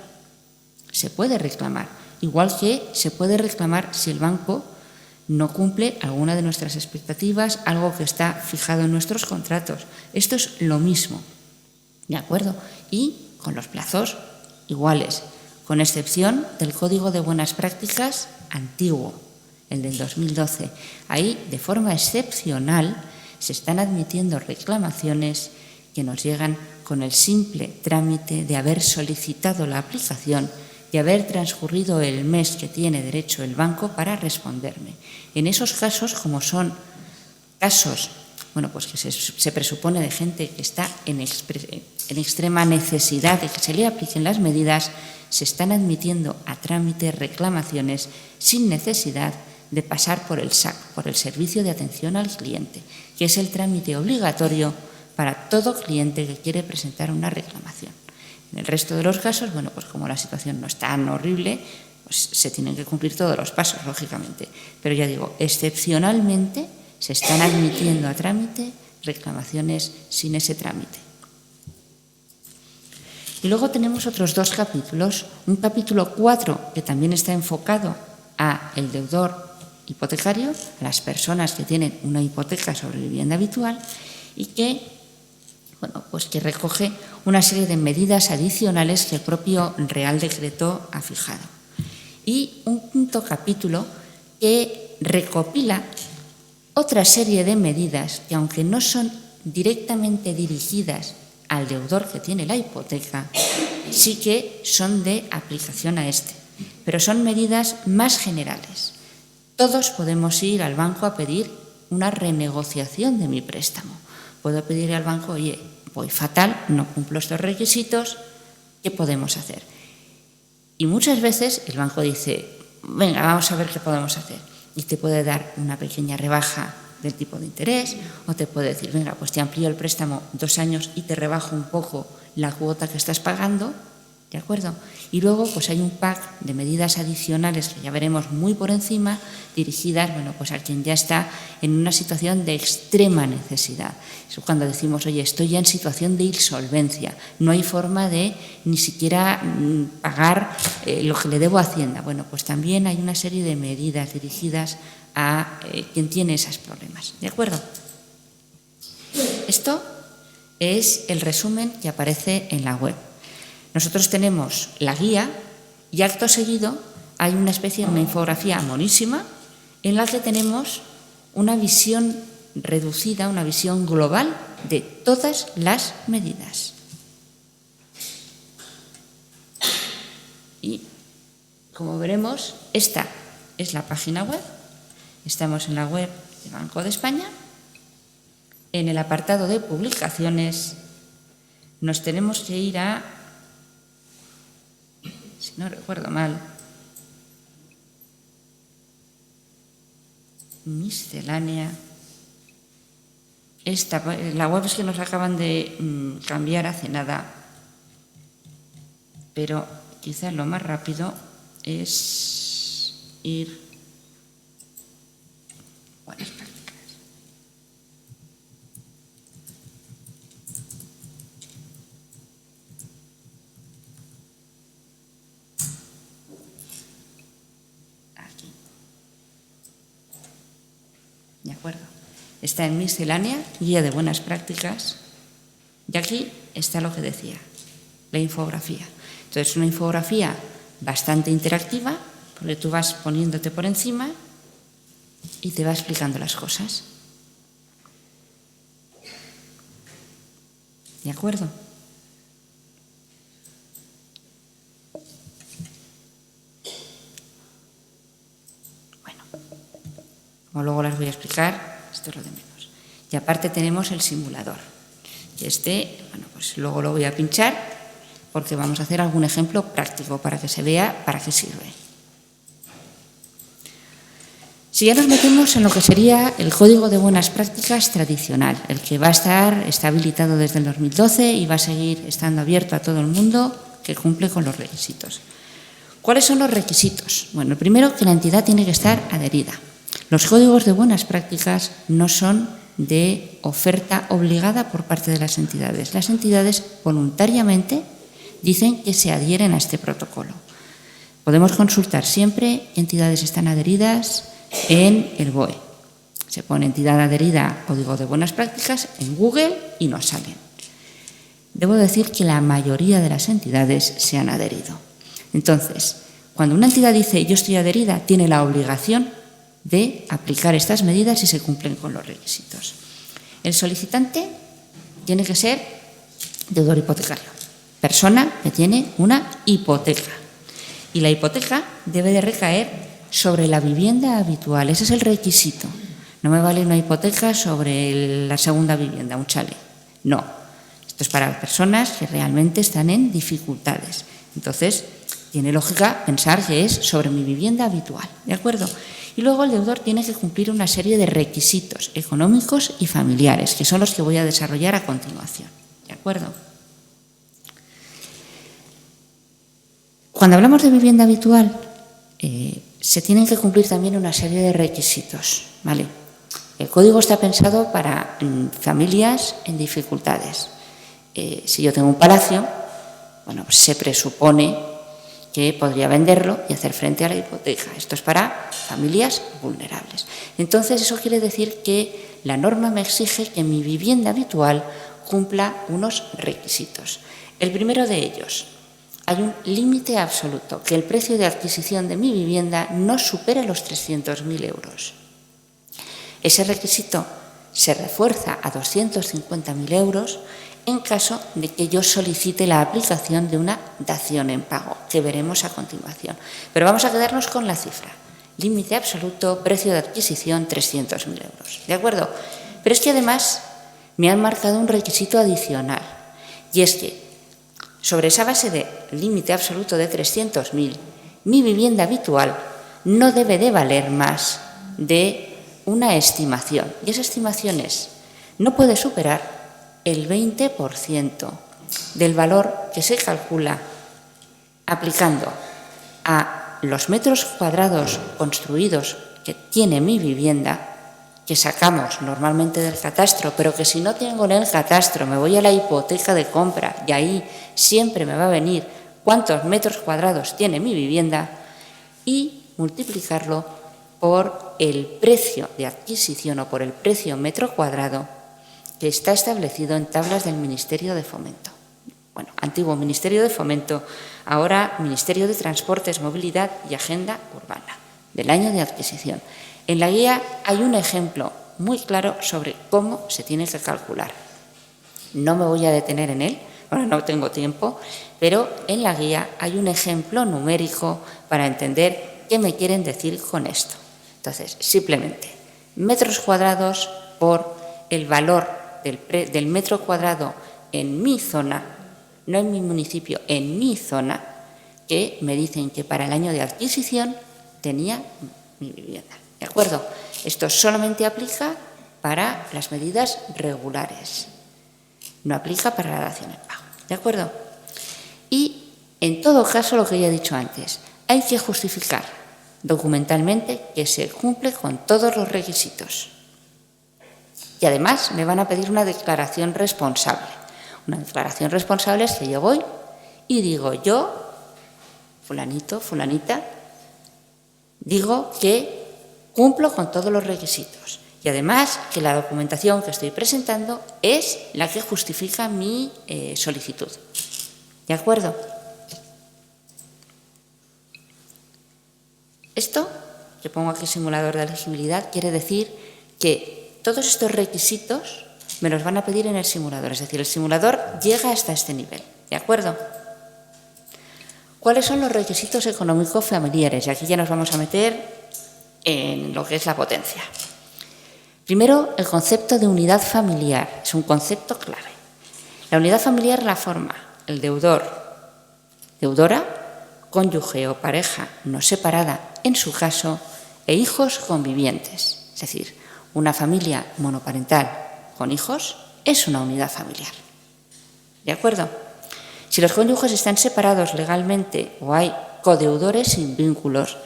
E: Se puede reclamar, igual que se puede reclamar si el banco no cumple alguna de nuestras expectativas, algo que está fijado en nuestros contratos. Esto es lo mismo, ¿de acuerdo? Y con los plazos iguales, con excepción del Código de Buenas Prácticas antiguo, el del 2012. Ahí, de forma excepcional, se están admitiendo reclamaciones que nos llegan con el simple trámite de haber solicitado la aplicación y haber transcurrido el mes que tiene derecho el banco para responderme. En esos casos, como son casos pues que se presupone de gente que está en extrema necesidad de que se le apliquen las medidas, se están admitiendo a trámite reclamaciones sin necesidad de pasar por el SAC, por el Servicio de Atención al Cliente, que es el trámite obligatorio para todo cliente que quiere presentar una reclamación. En el resto de los casos, pues como la situación no es tan horrible, pues se tienen que cumplir todos los pasos, lógicamente. Pero ya digo, excepcionalmente se están admitiendo a trámite reclamaciones sin ese trámite. Y luego tenemos otros dos capítulos. Un capítulo 4 que también está enfocado a el deudor hipotecario, a las personas que tienen una hipoteca sobre vivienda habitual y que, pues que recoge una serie de medidas adicionales que el propio Real Decreto ha fijado. Y un quinto capítulo que recopila otra serie de medidas que, aunque no son directamente dirigidas al deudor que tiene la hipoteca, sí que son de aplicación a este, pero son medidas más generales. Todos podemos ir al banco a pedir una renegociación de mi préstamo. Puedo pedir al banco, oye, voy fatal, no cumplo estos requisitos, ¿qué podemos hacer? Y muchas veces el banco dice, venga, vamos a ver qué podemos hacer. Y te puede dar una pequeña rebaja del tipo de interés, o te puede decir, venga, pues te amplío el préstamo 2 años y te rebajo un poco la cuota que estás pagando, ¿de acuerdo? Y luego pues hay un pack de medidas adicionales que ya veremos muy por encima, dirigidas, pues a quien ya está en una situación de extrema necesidad. Es cuando decimos, oye, estoy ya en situación de insolvencia, no hay forma de ni siquiera pagar lo que le debo a Hacienda. Pues también hay una serie de medidas dirigidas a quien tiene esos problemas, ¿de acuerdo? Esto es el resumen que aparece en la web. Nosotros tenemos la guía y acto seguido hay una especie de una infografía monísima en la que tenemos una visión reducida, una visión global de todas las medidas. Y como veremos, esta es la página web. Estamos en la web del Banco de España. En el apartado de publicaciones nos tenemos que ir a, si no recuerdo mal, miscelánea. La web es que nos acaban de cambiar hace nada, pero quizás lo más rápido es ir. Buenas prácticas. Aquí. De acuerdo. Está en miscelánea, guía de buenas prácticas. Y aquí está lo que decía, la infografía. Entonces, una infografía bastante interactiva, porque tú vas poniéndote por encima y te va explicando las cosas. ¿De acuerdo? Bueno, como luego las voy a explicar, esto es lo de menos. Y aparte tenemos el simulador. Y pues luego lo voy a pinchar porque vamos a hacer algún ejemplo práctico para que se vea para qué sirve. Si ya nos metemos en lo que sería el Código de Buenas Prácticas tradicional, el que está habilitado desde el 2012 y va a seguir estando abierto a todo el mundo que cumple con los requisitos. ¿Cuáles son los requisitos? El primero, que la entidad tiene que estar adherida. Los códigos de buenas prácticas no son de oferta obligada por parte de las entidades. Las entidades voluntariamente dicen que se adhieren a este protocolo. Podemos consultar siempre qué entidades están adheridas en el BOE. Se pone entidad adherida, código de buenas prácticas en Google y nos salen. Debo decir que la mayoría de las entidades se han adherido. Entonces, cuando una entidad dice yo estoy adherida, tiene la obligación de aplicar estas medidas si se cumplen con los requisitos. El solicitante tiene que ser Deudor hipotecario. Persona que tiene una hipoteca. Y la hipoteca debe de recaer sobre la vivienda habitual. Ese es el requisito. No me vale una hipoteca sobre la segunda vivienda, un chalet. No. Esto es para personas que realmente están en dificultades. Entonces, tiene lógica pensar que es sobre mi vivienda habitual. ¿De acuerdo? Y luego el deudor tiene que cumplir una serie de requisitos económicos y familiares, que son los que voy a desarrollar a continuación. ¿De acuerdo? Cuando hablamos de vivienda habitual, se tienen que cumplir también una serie de requisitos, ¿vale? El código está pensado para familias en dificultades. Si yo tengo un palacio, bueno, pues se presupone que podría venderlo y hacer frente a la hipoteca. Esto es para familias vulnerables. Entonces, eso quiere decir que la norma me exige que mi vivienda habitual cumpla unos requisitos. El primero de ellos, hay un límite absoluto, que el precio de adquisición de mi vivienda no supere los 300.000 euros. Ese requisito se refuerza a 250.000 euros en caso de que yo solicite la aplicación de una dación en pago, que veremos a continuación. Pero vamos a quedarnos con la cifra. Límite absoluto, precio de adquisición, 300.000 euros. ¿De acuerdo? Pero es que además me han marcado un requisito adicional, y es que sobre esa base de límite absoluto de 300.000, mi vivienda habitual no debe de valer más de una estimación. Y esa estimación no puede superar el 20% del valor que se calcula aplicando a los metros cuadrados construidos que tiene mi vivienda, que sacamos normalmente del catastro, pero que si no tengo en el catastro me voy a la hipoteca de compra y ahí siempre me va a venir cuántos metros cuadrados tiene mi vivienda y multiplicarlo por el precio de adquisición o por el precio metro cuadrado que está establecido en tablas del Ministerio de Fomento. Bueno, antiguo Ministerio de Fomento, ahora Ministerio de Transportes, Movilidad y Agenda Urbana, del año de adquisición. En la guía hay un ejemplo muy claro sobre cómo se tiene que calcular. No me voy a detener en él, ahora no tengo tiempo, pero en la guía hay un ejemplo numérico para entender qué me quieren decir con esto. Entonces, simplemente, metros cuadrados por el valor del metro cuadrado en mi zona, no en mi municipio, en mi zona, que me dicen que para el año de adquisición tenía mi vivienda. ¿De acuerdo? Esto solamente aplica para las medidas regulares, no aplica para la dación en pago. ¿De acuerdo? Y, en todo caso, lo que ya he dicho antes, hay que justificar documentalmente que se cumple con todos los requisitos. Y además me van a pedir una declaración responsable. Una declaración responsable es que yo voy y digo, yo, fulanito, fulanita, digo que cumplo con todos los requisitos. Y además que la documentación que estoy presentando es la que justifica mi solicitud. ¿De acuerdo? Esto, que pongo aquí simulador de elegibilidad, quiere decir que todos estos requisitos me los van a pedir en el simulador. Es decir, el simulador llega hasta este nivel. ¿De acuerdo? ¿Cuáles son los requisitos económicos familiares? Y aquí ya nos vamos a meter en lo que es la potencia. Primero, el concepto de unidad familiar. Es un concepto clave. La unidad familiar la forma el deudor, deudora, cónyuge o pareja no separada, en su caso, e hijos convivientes. Es decir, una familia monoparental con hijos es una unidad familiar. ¿De acuerdo? Si los cónyuges están separados legalmente o hay codeudores sin vínculos,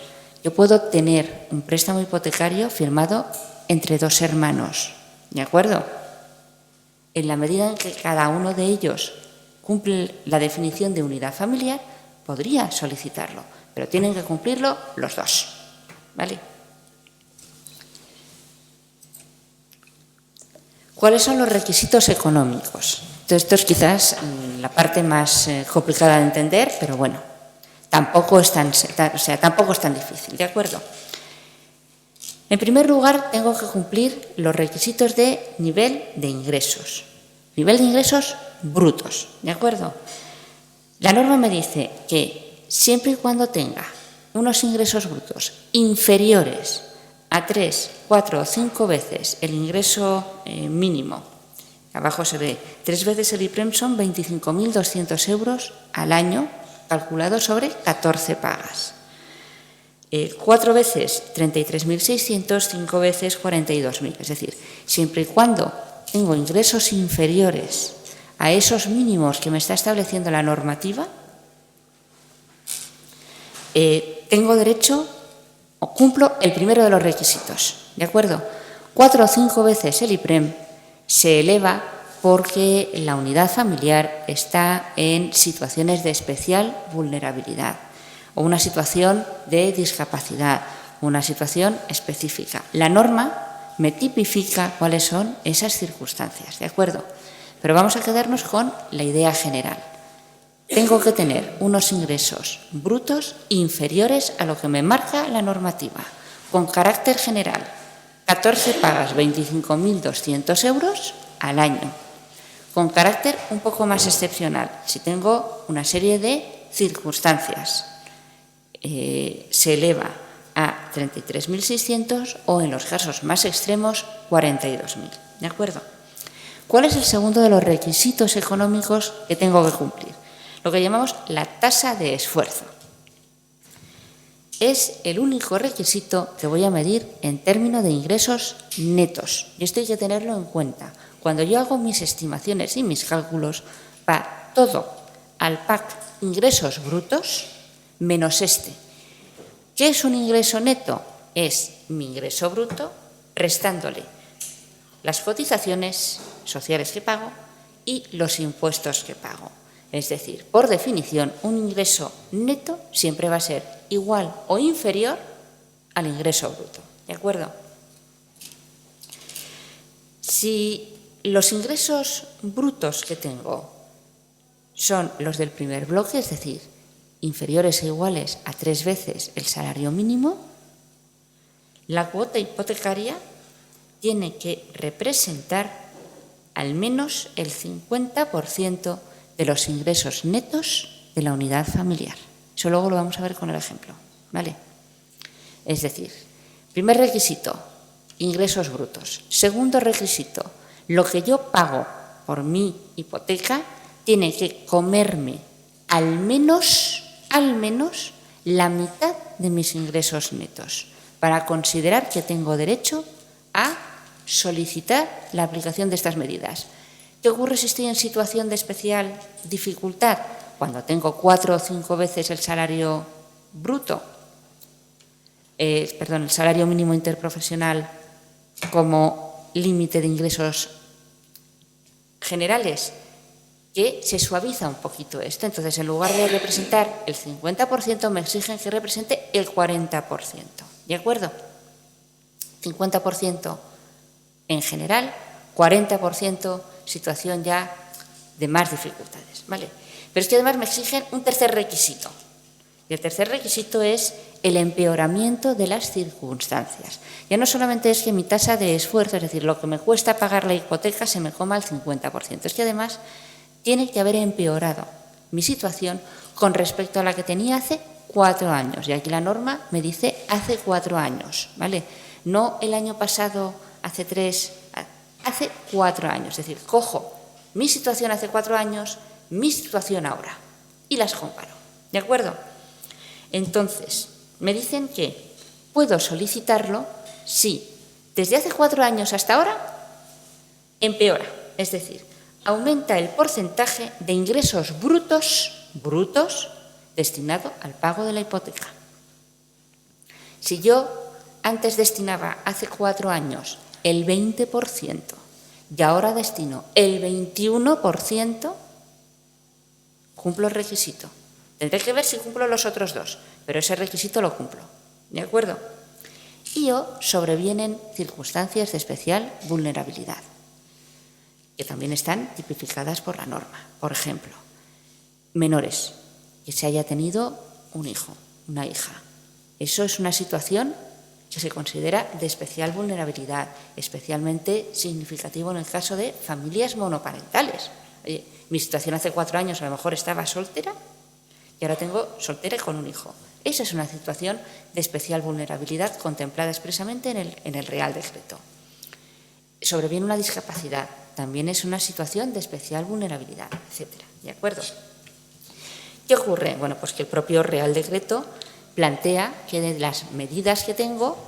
E: yo puedo tener un préstamo hipotecario firmado entre dos hermanos. ¿De acuerdo? En la medida en que cada uno de ellos cumple la definición de unidad familiar, podría solicitarlo, pero tienen que cumplirlo los dos. ¿Vale? ¿Cuáles son los requisitos económicos? Esto es quizás la parte más complicada de entender, pero bueno, tampoco es tan difícil, ¿de acuerdo? En primer lugar, tengo que cumplir los requisitos de nivel de ingresos. Nivel de ingresos brutos, ¿de acuerdo? La norma me dice que siempre y cuando tenga unos ingresos brutos inferiores a 3, 4 o 5 veces el ingreso mínimo, abajo se ve 3 veces el IPREM, son 25.200 euros al año, calculado sobre 14 pagas. 4 veces 33.600, 5 veces 42.000. Es decir, siempre y cuando tengo ingresos inferiores a esos mínimos que me está estableciendo la normativa, tengo derecho o cumplo el primero de los requisitos, ¿de acuerdo? 4 o 5 veces el IPREM se eleva porque la unidad familiar está en situaciones de especial vulnerabilidad o una situación de discapacidad, una situación específica. La norma me tipifica cuáles son esas circunstancias, ¿de acuerdo? Pero vamos a quedarnos con la idea general. Tengo que tener unos ingresos brutos inferiores a lo que me marca la normativa, con carácter general, 14 pagas, 25.200 euros al año. Con carácter un poco más excepcional, si tengo una serie de circunstancias, se eleva a 33.600 o, en los casos más extremos, 42.000. ¿De acuerdo? ¿Cuál es el segundo de los requisitos económicos que tengo que cumplir? Lo que llamamos la tasa de esfuerzo. Es el único requisito que voy a medir en términos de ingresos netos. Y esto hay que tenerlo en cuenta. Cuando yo hago mis estimaciones y mis cálculos, va todo al PAC ingresos brutos menos este. ¿Qué es un ingreso neto? Es mi ingreso bruto restándole las cotizaciones sociales que pago y los impuestos que pago. Es decir, por definición, un ingreso neto siempre va a ser igual o inferior al ingreso bruto. ¿De acuerdo? Si los ingresos brutos que tengo son los del primer bloque, es decir, inferiores o iguales a 3 veces el salario mínimo, la cuota hipotecaria tiene que representar al menos el 50% de los ingresos netos de la unidad familiar. Eso luego lo vamos a ver con el ejemplo, ¿vale? Es decir, primer requisito, ingresos brutos. Segundo requisito, lo que yo pago por mi hipoteca tiene que comerme al menos la mitad de mis ingresos netos para considerar que tengo derecho a solicitar la aplicación de estas medidas. ¿Qué ocurre si estoy en situación de especial dificultad? Cuando tengo 4 o 5 veces el salario bruto, el salario mínimo interprofesional como límite de ingresos generales, que se suaviza un poquito esto. Entonces, en lugar de representar el 50%, me exigen que represente el 40%. ¿De acuerdo? 50% en general, 40% situación ya de más dificultades, ¿vale? Pero es que además me exigen un tercer requisito. Y el tercer requisito es el empeoramiento de las circunstancias. Ya no solamente es que mi tasa de esfuerzo, es decir, lo que me cuesta pagar la hipoteca, se me coma el 50%. Es que además tiene que haber empeorado mi situación con respecto a la que tenía hace 4 años. Y aquí la norma me dice hace 4 años, ¿vale? No el año pasado, hace 3, hace 4 años. Es decir, cojo mi situación hace 4 años, mi situación ahora, y las comparo. ¿De acuerdo? Entonces, me dicen que puedo solicitarlo si desde hace 4 años hasta ahora empeora. Es decir, aumenta el porcentaje de ingresos brutos destinado al pago de la hipoteca. Si yo antes destinaba hace 4 años el 20% y ahora destino el 21%, cumplo el requisito. Tendré que ver si cumplo los otros 2, pero ese requisito lo cumplo. ¿De acuerdo? Y sobrevienen circunstancias de especial vulnerabilidad, que también están tipificadas por la norma. Por ejemplo, menores, que se haya tenido un hijo, una hija. Eso es una situación que se considera de especial vulnerabilidad, especialmente significativo en el caso de familias monoparentales. Oye, mi situación hace 4 años a lo mejor estaba soltera y ahora tengo soltera y con un hijo. Esa es una situación de especial vulnerabilidad contemplada expresamente en el Real Decreto. Sobreviene una discapacidad, también es una situación de especial vulnerabilidad, etcétera. ¿De acuerdo? ¿Qué ocurre? Bueno, pues que el propio Real Decreto plantea que de las medidas que tengo,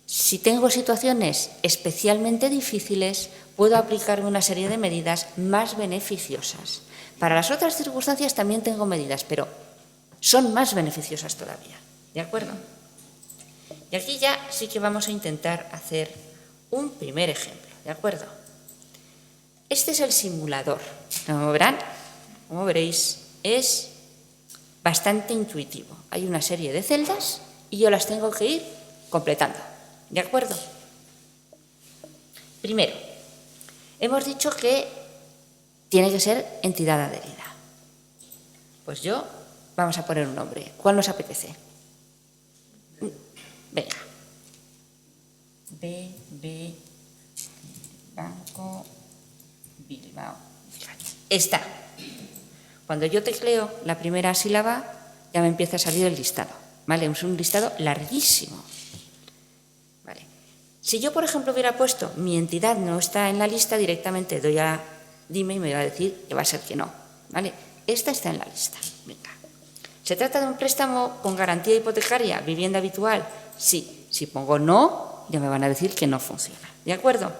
E: si tengo situaciones especialmente difíciles, puedo aplicarme una serie de medidas más beneficiosas. Para las otras circunstancias también tengo medidas, pero son más beneficiosas todavía. ¿De acuerdo? Y aquí ya sí que vamos a intentar hacer un primer ejemplo. ¿De acuerdo? Este es el simulador. Como verán, como veréis, es bastante intuitivo. Hay una serie de celdas y yo las tengo que ir completando. ¿De acuerdo? Primero, hemos dicho que tiene que ser entidad adherida. Pues vamos a poner un nombre. ¿Cuál nos apetece? Venga. Banco Bilbao. Está. Cuando yo tecleo la primera sílaba, ya me empieza a salir el listado. ¿Vale? Es un listado larguísimo. ¿Vale? Si yo, por ejemplo, hubiera puesto mi entidad no está en la lista, directamente doy a dime y me va a decir que va a ser que no. ¿Vale? Esta está en la lista. Venga. ¿Se trata de un préstamo con garantía hipotecaria, vivienda habitual? Sí. Si pongo no, ya me van a decir que no funciona. ¿De acuerdo?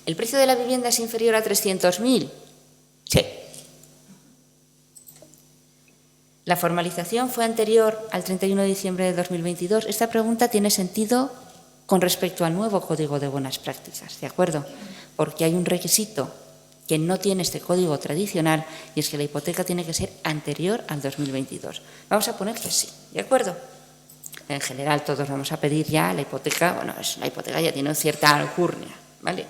E: ¿El precio de la vivienda es inferior a 300.000? Sí. ¿La formalización fue anterior al 31 de diciembre de 2022? Esta pregunta tiene sentido con respecto al nuevo Código de Buenas Prácticas, ¿de acuerdo? Porque hay un requisito que no tiene este código tradicional y es que la hipoteca tiene que ser anterior al 2022. Vamos a poner que sí, ¿de acuerdo? En general todos vamos a pedir ya la hipoteca, bueno, la hipoteca ya tiene cierta alcurnia, ¿vale?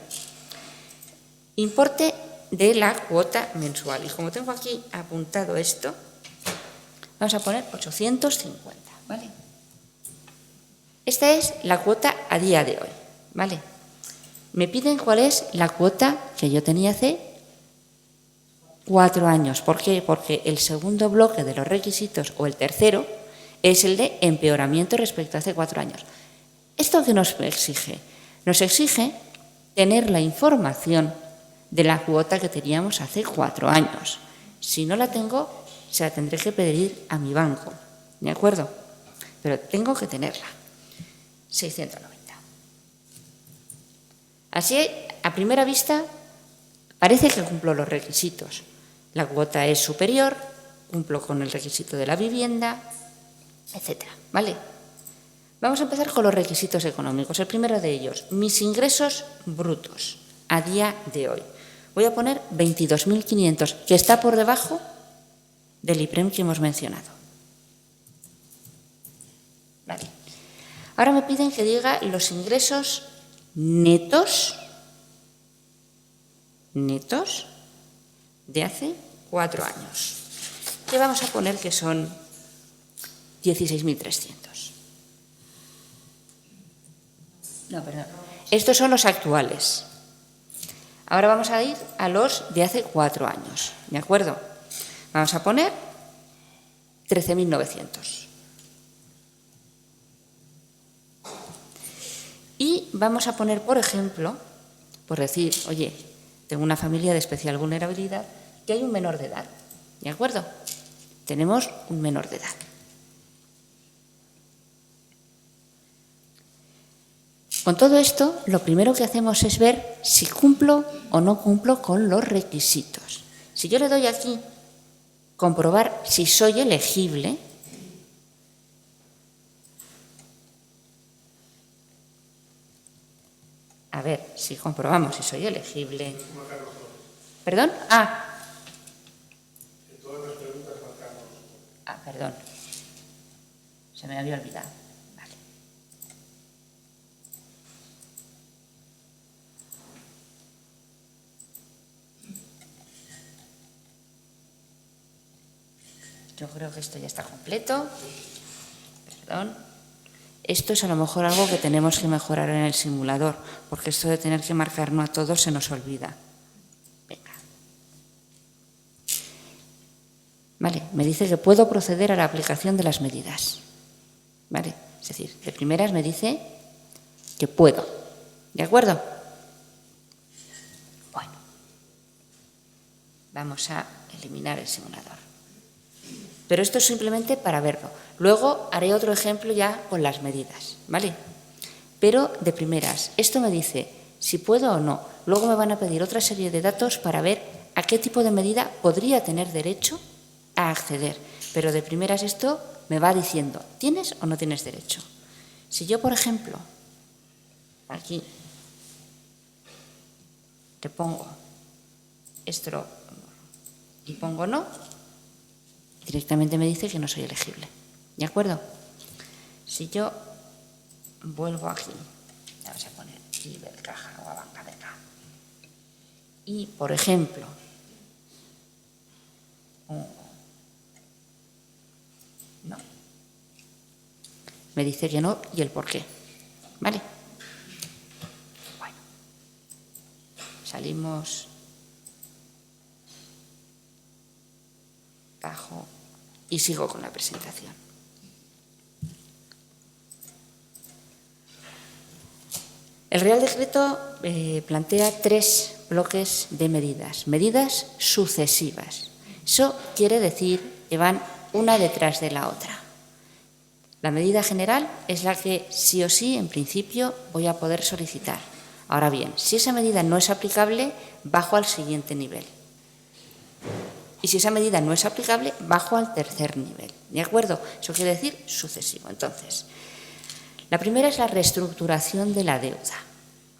E: Importe de la cuota mensual. Y como tengo aquí apuntado esto, vamos a poner 850, ¿vale? Esta es la cuota a día de hoy, ¿vale? Me piden cuál es la cuota que yo tenía hace 4 años. ¿Por qué? Porque el segundo bloque de los requisitos, o el tercero, es el de empeoramiento respecto a hace 4 años. ¿Esto qué nos exige? Nos exige tener la información de la cuota que teníamos hace 4 años. Si no la tengo, se la tendré que pedir a mi banco, ¿de acuerdo? Pero tengo que tenerla. 690. Así, a primera vista, parece que cumplo los requisitos. La cuota es superior, cumplo con el requisito de la vivienda, etcétera, ¿vale? Vamos a empezar con los requisitos económicos. El primero de ellos, mis ingresos brutos a día de hoy. Voy a poner 22.500, que está por debajo del IPREM que hemos mencionado. Vale. Ahora me piden que diga los ingresos netos de hace 4 años. Que vamos a poner que son 16.300. No, perdón. Estos son los actuales. Ahora vamos a ir a los de hace 4 años. ¿De acuerdo? Vamos a poner 13.900. Y vamos a poner, por ejemplo, por decir, oye, tengo una familia de especial vulnerabilidad, que hay un menor de edad. ¿De acuerdo? Tenemos un menor de edad. Con todo esto, lo primero que hacemos es ver si cumplo o no cumplo con los requisitos. Si yo le doy aquí, comprobar si soy elegible, a ver si comprobamos si soy elegible. ¿Perdón? Perdón. Se me había olvidado. Vale. Yo creo que esto ya está completo. Perdón. Esto es a lo mejor algo que tenemos que mejorar en el simulador, porque esto de tener que marcarnos a todos se nos olvida. Venga. ¿Vale? Me dice que puedo proceder a la aplicación de las medidas. ¿Vale? Es decir, de primeras me dice que puedo. ¿De acuerdo? Bueno, vamos a eliminar el simulador. Pero esto es simplemente para verlo. Luego haré otro ejemplo ya con las medidas, ¿vale? Pero de primeras, esto me dice si puedo o no. Luego me van a pedir otra serie de datos para ver a qué tipo de medida podría tener derecho a acceder. Pero de primeras esto me va diciendo, ¿tienes o no tienes derecho? Si yo, por ejemplo, aquí te pongo esto y pongo no, directamente me dice que no soy elegible. ¿De acuerdo? Si yo vuelvo aquí, vamos a poner Ibercaja o Banca de acá, y, por ejemplo, no, me dice que no y el por qué. ¿Vale? Bueno, salimos, bajo y sigo con la presentación. El Real Decreto plantea 3 bloques de medidas, medidas sucesivas. Eso quiere decir que van una detrás de la otra. La medida general es la que sí o sí, en principio, voy a poder solicitar. Ahora bien, si esa medida no es aplicable, bajo al siguiente nivel. Y si esa medida no es aplicable, bajo al tercer nivel. ¿De acuerdo? Eso quiere decir sucesivo. Entonces, la primera es la reestructuración de la deuda.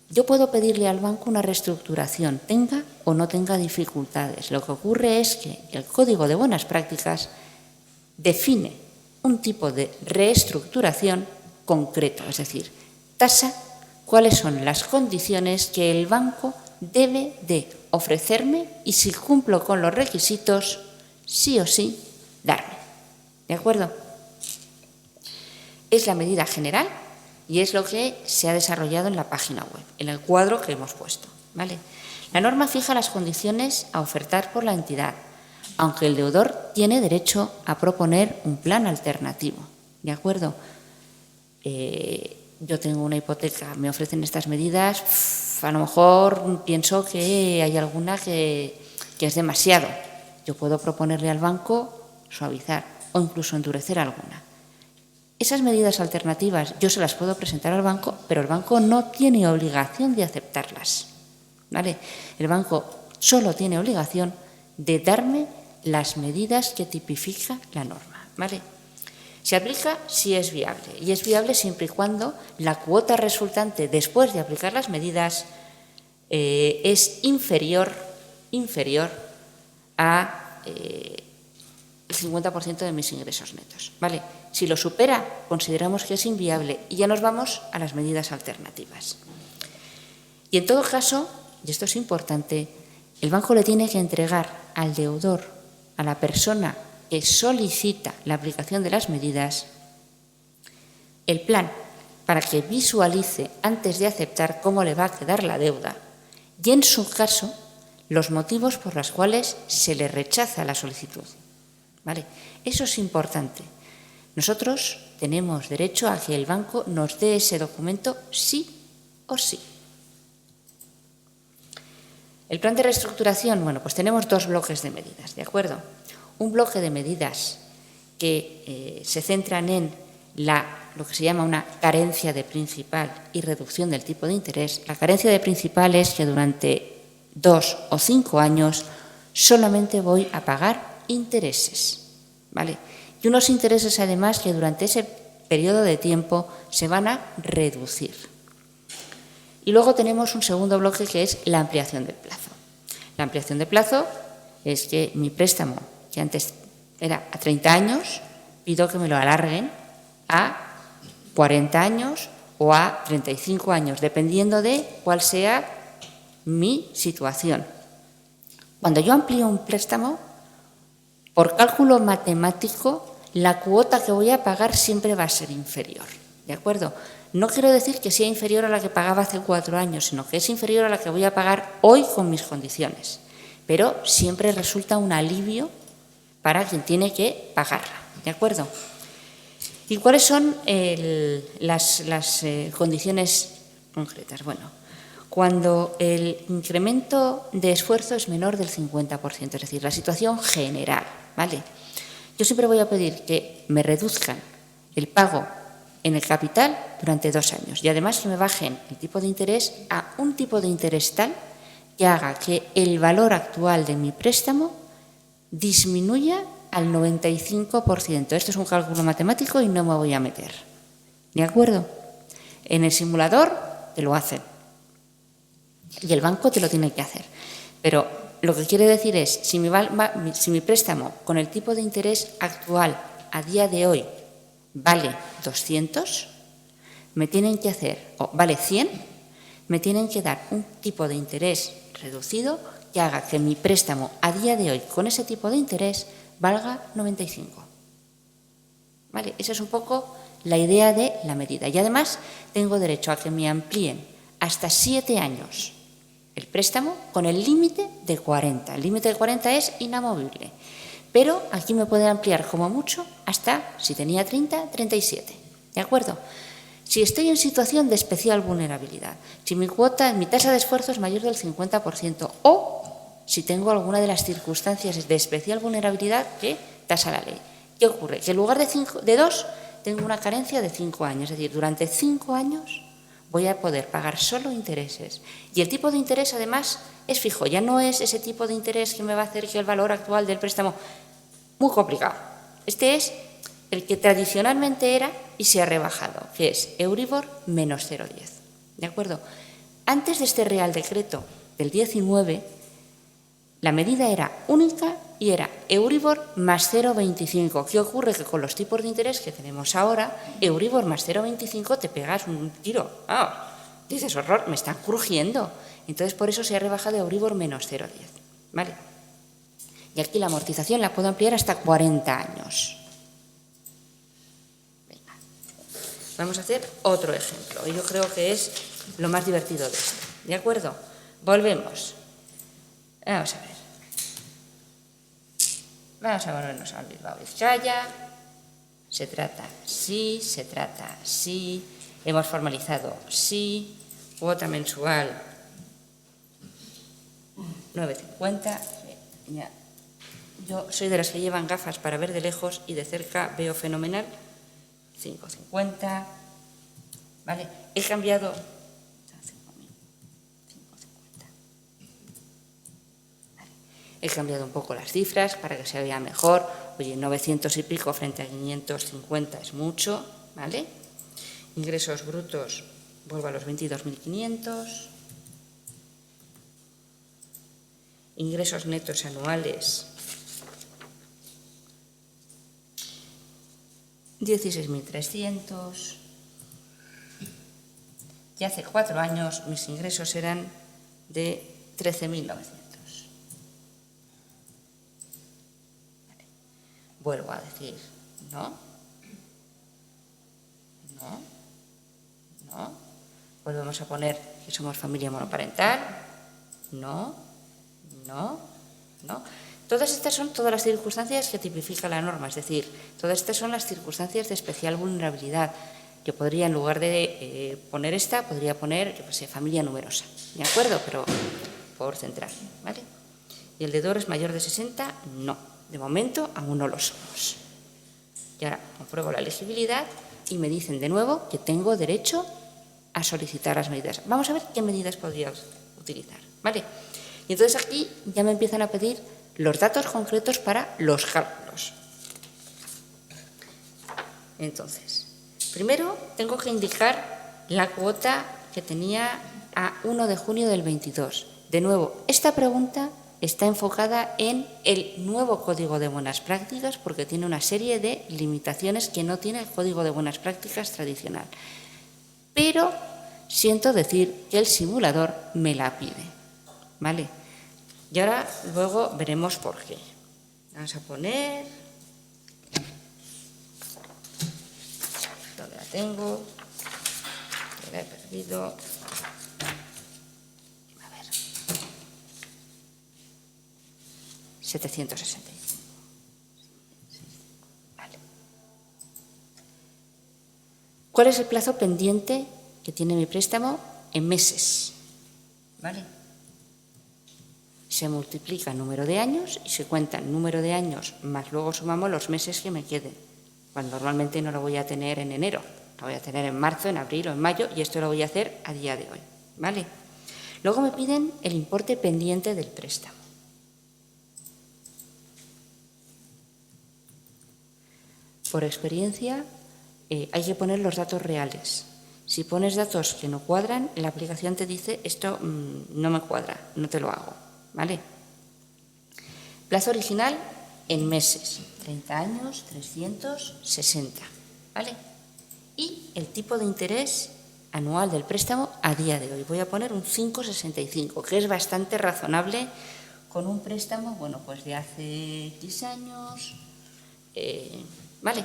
E: Yo puedo pedirle al banco una reestructuración, tenga o no tenga dificultades. Lo que ocurre es que el Código de Buenas Prácticas define un tipo de reestructuración concreto, es decir, tasa cuáles son las condiciones que el banco debe de ofrecerme y, si cumplo con los requisitos, sí o sí, darme. ¿De acuerdo? Es la medida general y es lo que se ha desarrollado en la página web, en el cuadro que hemos puesto, ¿vale? La norma fija las condiciones a ofertar por la entidad, aunque el deudor tiene derecho a proponer un plan alternativo. ¿De acuerdo? Yo tengo una hipoteca, me ofrecen estas medidas, a lo mejor pienso que hay alguna que es demasiado. Yo puedo proponerle al banco suavizar o incluso endurecer alguna. Esas medidas alternativas yo se las puedo presentar al banco, pero el banco no tiene obligación de aceptarlas, ¿vale? El banco solo tiene obligación de darme las medidas que tipifica la norma, ¿vale? Se aplica si es viable, y es viable siempre y cuando la cuota resultante después de aplicar las medidas es inferior a el 50% de mis ingresos netos, ¿vale? Si lo supera, consideramos que es inviable y ya nos vamos a las medidas alternativas. Y en todo caso, y esto es importante, el banco le tiene que entregar al deudor, a la persona que solicita la aplicación de las medidas, el plan para que visualice antes de aceptar cómo le va a quedar la deuda y, en su caso, los motivos por los cuales se le rechaza la solicitud. ¿Vale? Eso es importante. Nosotros tenemos derecho a que el banco nos dé ese documento sí o sí. El plan de reestructuración, bueno, pues tenemos 2 bloques de medidas, ¿de acuerdo? Un bloque de medidas que se centran en lo que se llama una carencia de principal y reducción del tipo de interés. La carencia de principal es que durante 2 o 5 años solamente voy a pagar intereses, ¿vale? Y unos intereses, además, que durante ese periodo de tiempo se van a reducir. Y luego tenemos un segundo bloque que es la ampliación del plazo. La ampliación de plazo es que mi préstamo, que antes era a 30 años, pido que me lo alarguen a 40 años o a 35 años, dependiendo de cuál sea mi situación. Cuando yo amplío un préstamo, por cálculo matemático, la cuota que voy a pagar siempre va a ser inferior, ¿de acuerdo? No quiero decir que sea inferior a la que pagaba hace 4 años, sino que es inferior a la que voy a pagar hoy con mis condiciones. Pero siempre resulta un alivio para quien tiene que pagarla, ¿de acuerdo? ¿Y cuáles son las condiciones concretas? Bueno, cuando el incremento de esfuerzo es menor del 50%, es decir, la situación general, ¿vale? Yo siempre voy a pedir que me reduzcan el pago en el capital durante 2 años y además que me bajen el tipo de interés a un tipo de interés tal que haga que el valor actual de mi préstamo disminuya al 95%. Esto es un cálculo matemático y no me voy a meter. ¿De acuerdo? En el simulador te lo hacen y el banco te lo tiene que hacer. Pero lo que quiere decir es, si mi préstamo con el tipo de interés actual a día de hoy vale 200, me tienen que hacer, o vale 100, me tienen que dar un tipo de interés reducido que haga que mi préstamo a día de hoy con ese tipo de interés valga 95. ¿Vale? Esa es un poco la idea de la medida. Y además tengo derecho a que me amplíen hasta 7 años el préstamo con el límite de 40. El límite de 40 es inamovible. Pero aquí me pueden ampliar como mucho hasta, si tenía 30, 37. ¿De acuerdo? Si estoy en situación de especial vulnerabilidad, si mi tasa de esfuerzo es mayor del 50% o si tengo alguna de las circunstancias de especial vulnerabilidad que tasa la ley. ¿Qué ocurre? Que en lugar de 2 tengo una carencia de 5 años. Es decir, durante 5 años voy a poder pagar solo intereses. Y el tipo de interés, además, es fijo. Ya no es ese tipo de interés que me va a hacer que el valor actual del préstamo... Muy complicado. Este es el que tradicionalmente era y se ha rebajado, que es Euribor menos 0,10. ¿De acuerdo? Antes de este Real Decreto del 19, la medida era única y era Euribor más 0,25. ¿Qué ocurre? Que con los tipos de interés que tenemos ahora, Euribor más 0,25 te pegas un tiro. Dices, horror, me están crujiendo. Entonces, por eso se ha rebajado Euribor menos 0,10. ¿Vale? Y aquí la amortización la puedo ampliar hasta 40 años. Venga. Vamos a hacer otro ejemplo. Y yo creo que es lo más divertido de esto. ¿De acuerdo? Volvemos. Vamos a ver. Vamos a volvernos al Bilbao Vizcaya. Se trata sí, se trata sí. Hemos formalizado sí. Cuota mensual 9,50. Ya. Yo soy de las que llevan gafas para ver de lejos y de cerca veo fenomenal. 5,50. ¿Vale? He cambiado... 5,50. Vale. He cambiado un poco las cifras para que se vea mejor. Oye, 900 y pico frente a 550 es mucho. ¿Vale? Ingresos brutos, vuelvo a los 22.500. Ingresos netos anuales, 16.300. Y hace 4 años mis ingresos eran de 13.900. Vale. Vuelvo a decir, no. Volvemos a poner que somos familia monoparental. No. Todas estas son todas las circunstancias que tipifica la norma, es decir, todas estas son las circunstancias de especial vulnerabilidad. Yo podría, en lugar de poner esta, podría poner, yo qué sé, familia numerosa, ¿de acuerdo? Pero por centrar, ¿vale? ¿Y el deudor es mayor de 60? No, de momento aún no lo somos. Y ahora compruebo la elegibilidad y me dicen de nuevo que tengo derecho a solicitar las medidas. Vamos a ver qué medidas podría utilizar, ¿vale? Y entonces aquí ya me empiezan a pedir los datos concretos para los cálculos. Entonces, primero tengo que indicar la cuota que tenía a 1 de junio del 22. De nuevo, esta pregunta está enfocada en el nuevo Código de Buenas Prácticas porque tiene una serie de limitaciones que no tiene el Código de Buenas Prácticas tradicional. Pero siento decir que el simulador me la pide. ¿Vale? Y ahora luego veremos por qué. Vamos a poner... ¿Dónde la tengo? La he perdido. A ver. 765. ¿Cuál es el plazo pendiente que tiene mi préstamo en meses? ¿Vale? Se multiplica el número de años y se cuenta el número de años más luego sumamos los meses que me queden. Cuando normalmente no lo voy a tener en enero, lo voy a tener en marzo, en abril o en mayo y esto lo voy a hacer a día de hoy. ¿Vale? Luego me piden el importe pendiente del préstamo. Por experiencia, hay que poner los datos reales. Si pones datos que no cuadran, la aplicación te dice esto no me cuadra, no te lo hago. ¿Vale? Plazo original en meses, 30 años, 360. ¿Vale? Y el tipo de interés anual del préstamo a día de hoy. Voy a poner un 5,65, que es bastante razonable con un préstamo, bueno, pues de hace X años. ¿Vale?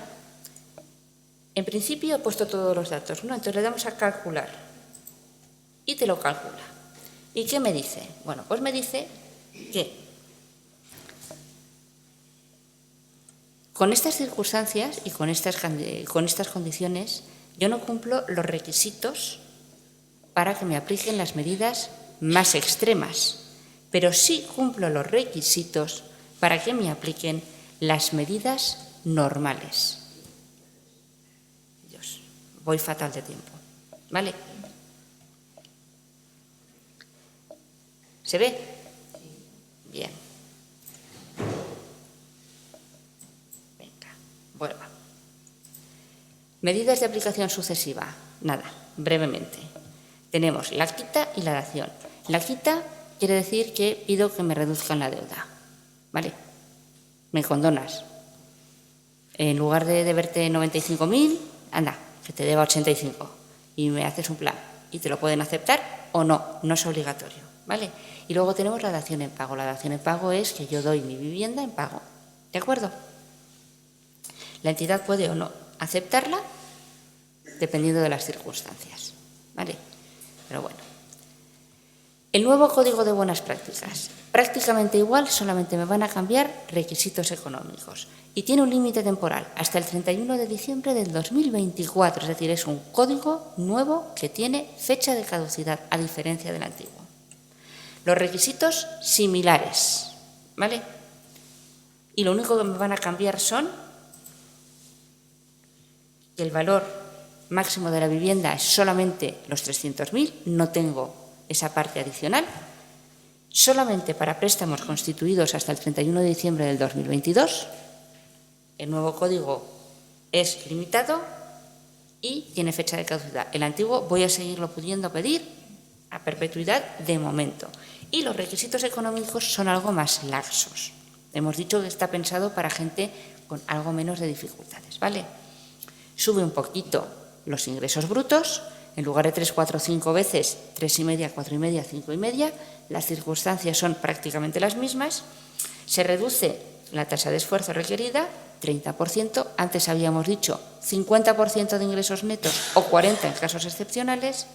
E: En principio he puesto todos los datos, ¿no? Entonces le damos a calcular y te lo calcula. ¿Y qué me dice? Bueno, pues me dice que con estas circunstancias y con estas condiciones yo no cumplo los requisitos para que me apliquen las medidas más extremas, pero sí cumplo los requisitos para que me apliquen las medidas normales. Dios, voy fatal de tiempo. ¿Vale? ¿Se ve? Bien. Venga, vuelva. Medidas de aplicación sucesiva. Nada, brevemente. Tenemos la quita y la dación. La quita quiere decir que pido que me reduzcan la deuda. ¿Vale? Me condonas. En lugar de deberte 95.000, anda, que te deba 85. Y me haces un plan. Y te lo pueden aceptar o no, no es obligatorio. ¿Vale? Y luego tenemos la dación en pago. La dación en pago es que yo doy mi vivienda en pago. ¿De acuerdo? La entidad puede o no aceptarla dependiendo de las circunstancias. ¿Vale? Pero bueno. El nuevo Código de Buenas Prácticas. Prácticamente igual, solamente me van a cambiar requisitos económicos. Y tiene un límite temporal hasta el 31 de diciembre del 2024. Es decir, es un código nuevo que tiene fecha de caducidad, a diferencia del antiguo. Los requisitos similares. ¿Vale? Y lo único que me van a cambiar son que el valor máximo de la vivienda es solamente los 300.000, no tengo esa parte adicional, solamente para préstamos constituidos hasta el 31 de diciembre del 2022. El nuevo código es limitado y tiene fecha de caducidad. El antiguo voy a seguirlo pudiendo pedir a perpetuidad de momento. Y los requisitos económicos son algo más laxos. Hemos dicho que está pensado para gente con algo menos de dificultades, ¿vale? Sube un poquito los ingresos brutos, en lugar de 3, 4, 5 veces, 3,5, 4,5, 5,5, las circunstancias son prácticamente las mismas, se reduce la tasa de esfuerzo requerida, 30%, antes habíamos dicho 50% de ingresos netos o 40% en casos excepcionales,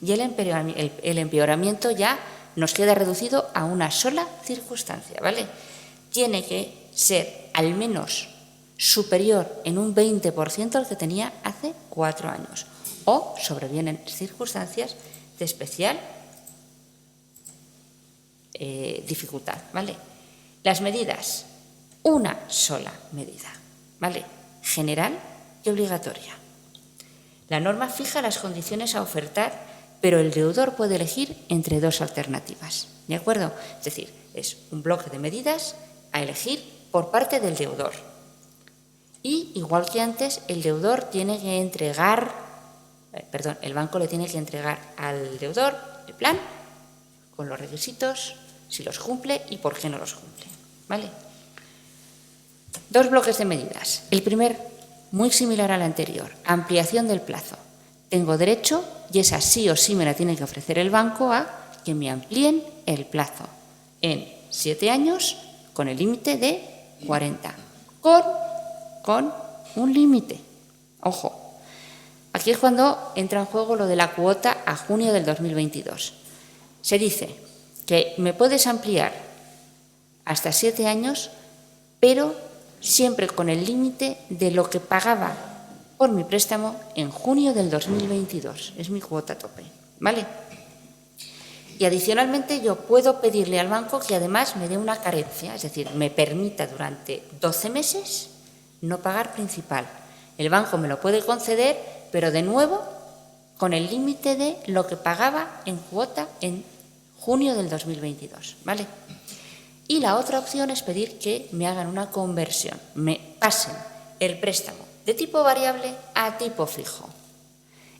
E: y el empeoramiento ya nos queda reducido a una sola circunstancia, ¿vale? Tiene que ser al menos superior en un 20% al que tenía hace 4 años. O sobrevienen circunstancias de especial dificultad, ¿vale? Las medidas, una sola medida, ¿vale? General y obligatoria. La norma fija las condiciones a ofertar, pero el deudor puede elegir entre 2 alternativas, ¿de acuerdo? Es decir, es un bloque de medidas a elegir por parte del deudor. Y, igual que antes, el deudor tiene que entregar, el banco le tiene que entregar al deudor el plan con los requisitos, si los cumple y por qué no los cumple, ¿vale? 2 bloques de medidas. El primer, muy similar al anterior, ampliación del plazo. Tengo derecho, y esa sí o sí me la tiene que ofrecer el banco, a que me amplíen el plazo en 7 años con el límite de 40, con un límite. Ojo, aquí es cuando entra en juego lo de la cuota a junio del 2022. Se dice que me puedes ampliar hasta 7 años, pero siempre con el límite de lo que pagaba por mi préstamo en junio del 2022. Es mi cuota tope, ¿vale? Y adicionalmente yo puedo pedirle al banco que además me dé una carencia, es decir, me permita durante 12 meses no pagar principal. El banco me lo puede conceder, pero de nuevo con el límite de lo que pagaba en cuota en junio del 2022, ¿vale? Y la otra opción es pedir que me hagan una conversión, me pasen el préstamo de tipo variable a tipo fijo.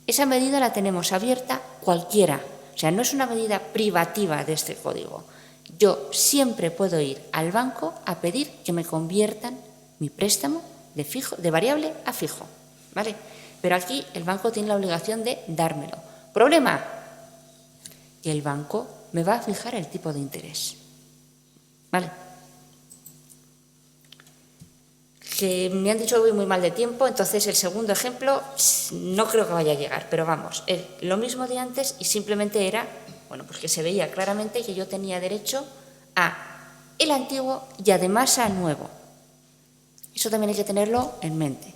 E: Esa medida la tenemos abierta cualquiera, o sea, no es una medida privativa de este código. Yo siempre puedo ir al banco a pedir que me conviertan mi préstamo de variable a fijo, ¿vale? Pero aquí el banco tiene la obligación de dármelo. Problema, que el banco me va a fijar el tipo de interés, ¿vale? Que me han dicho que voy muy mal de tiempo, entonces el segundo ejemplo no creo que vaya a llegar, pero vamos, es lo mismo de antes y simplemente era, bueno, pues que se veía claramente que yo tenía derecho a el antiguo y además al nuevo. Eso también hay que tenerlo en mente.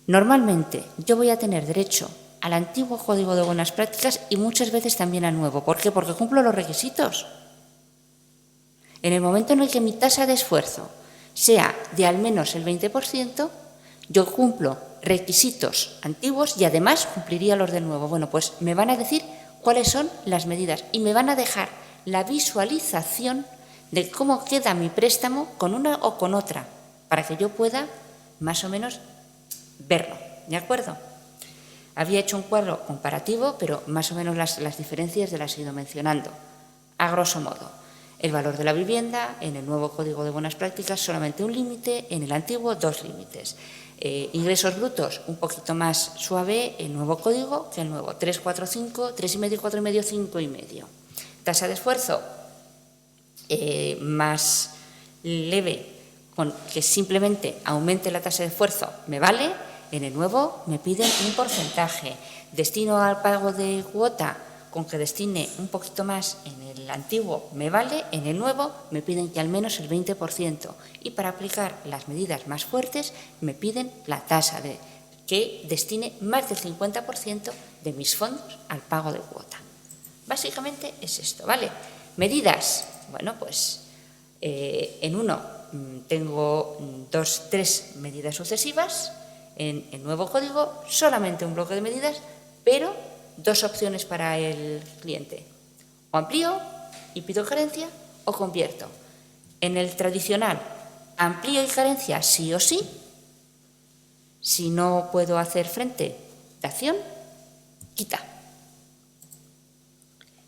E: Normalmente yo voy a tener derecho al antiguo Código de Buenas Prácticas y muchas veces también al nuevo. ¿Por qué? Porque cumplo los requisitos. En el momento en el que mi tasa de esfuerzo sea de al menos el 20%, yo cumplo requisitos antiguos y además cumpliría los del nuevo. Bueno, pues me van a decir cuáles son las medidas y me van a dejar la visualización de cómo queda mi préstamo con una o con otra, para que yo pueda más o menos verlo, ¿de acuerdo? Había hecho un cuadro comparativo, pero más o menos las diferencias las he ido mencionando. A grosso modo, el valor de la vivienda, en el nuevo Código de Buenas Prácticas solamente un límite, en el antiguo 2 límites. Ingresos brutos un poquito más suave, el nuevo código que el nuevo, 3, 4, 5, 3,5, 4,5, 5,5. Tasa de esfuerzo más leve, con que simplemente aumente la tasa de esfuerzo me vale. En el nuevo me piden un porcentaje. Destino al pago de cuota, con que destine un poquito más en el antiguo me vale, en el nuevo me piden que al menos el 20%. Y para aplicar las medidas más fuertes me piden la tasa de que destine más del 50% de mis fondos al pago de cuota. Básicamente es esto, ¿vale? Medidas, bueno, pues en uno tengo 3 medidas sucesivas. En el nuevo código solamente un bloque de medidas, pero 2 opciones para el cliente. O amplío y pido carencia o convierto. En el tradicional, amplío y carencia sí o sí. Si no puedo hacer frente de acción, quita.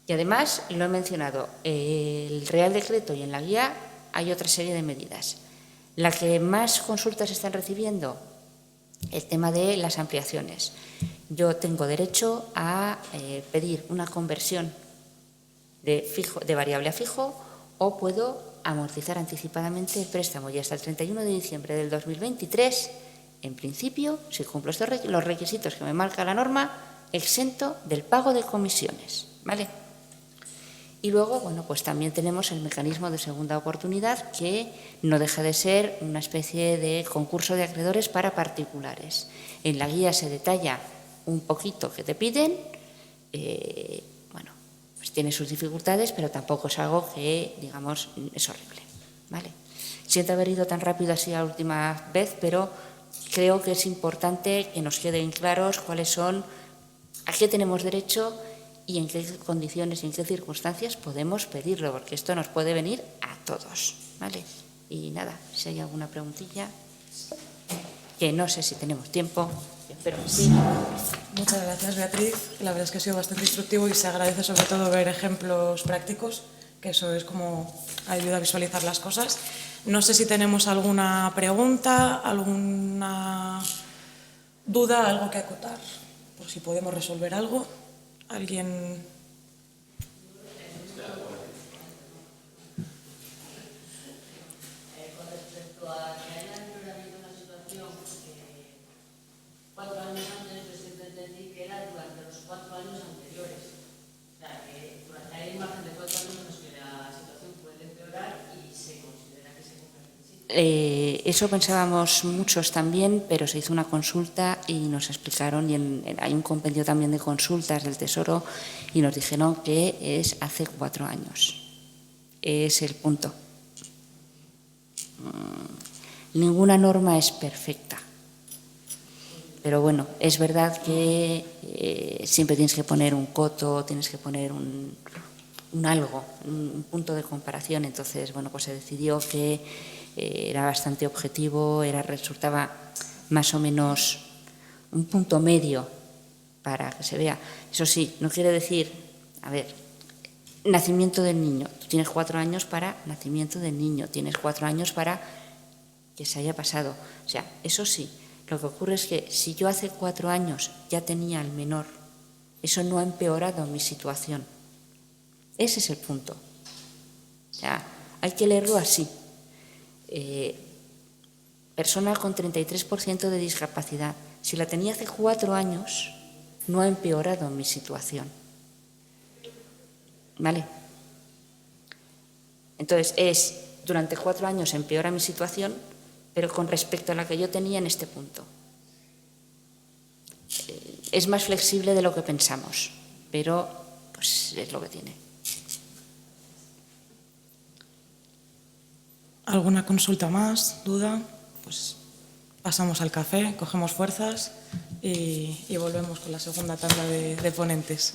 E: Y además, lo he mencionado, el Real Decreto y en la guía hay otra serie de medidas. La que más consultas están recibiendo, el tema de las ampliaciones. Yo tengo derecho a pedir una conversión de variable a fijo o puedo amortizar anticipadamente el préstamo y hasta el 31 de diciembre del 2023, en principio, si cumplo los requisitos que me marca la norma, exento del pago de comisiones, ¿vale? Y luego, bueno, pues también tenemos el mecanismo de segunda oportunidad, que no deja de ser una especie de concurso de acreedores para particulares. En la guía se detalla un poquito que te piden, bueno, pues tiene sus dificultades, pero tampoco es algo que, digamos, es horrible, ¿vale? Siento haber ido tan rápido así la última vez, pero creo que es importante que nos queden claros cuáles son, a qué tenemos derecho y en qué condiciones y en qué circunstancias podemos pedirlo, porque esto nos puede venir a todos, ¿vale? Y nada, si hay alguna preguntilla, que no sé si tenemos tiempo, espero que sí.
D: Muchas gracias, Beatriz. La verdad es que ha sido bastante instructivo y se agradece sobre todo ver ejemplos prácticos, que eso es como ayuda a visualizar las cosas. No sé si tenemos alguna pregunta, alguna duda, algo que acotar, por si podemos resolver algo. ¿Alguien?
F: Con respecto a que hayan habido una situación que 4 años antes yo siempre entendí que era durante los 4 años anteriores. O sea, que durante hay margen de 4 años en los que la situación puede empeorar y se considera que se cumple el requisito.
E: Eso pensábamos muchos también, pero se hizo una consulta y nos explicaron, y hay un compendio también de consultas del Tesoro, y nos dijeron que es hace 4 años. Es el punto. Ninguna norma es perfecta. Pero bueno, es verdad que siempre tienes que poner un coto, tienes que poner un algo, un punto de comparación. Entonces, bueno, pues se decidió que era bastante objetivo, resultaba más o menos un punto medio para que se vea. Eso sí, no quiere decir, a ver, nacimiento del niño. Tú tienes 4 años para nacimiento del niño, tienes 4 años para que se haya pasado. O sea, eso sí, lo que ocurre es que si yo hace 4 años ya tenía al menor, eso no ha empeorado mi situación. Ese es el punto. O sea, hay que leerlo así. Persona con 33% de discapacidad. Si la tenía hace 4 años, no ha empeorado mi situación. ¿Vale? Entonces, durante 4 años empeora mi situación, pero con respecto a la que yo tenía en este punto. Es más flexible de lo que pensamos, pero pues es lo que tiene.
D: ¿Alguna consulta más? ¿Duda? Pues pasamos al café, cogemos fuerzas y volvemos con la segunda tanda de ponentes.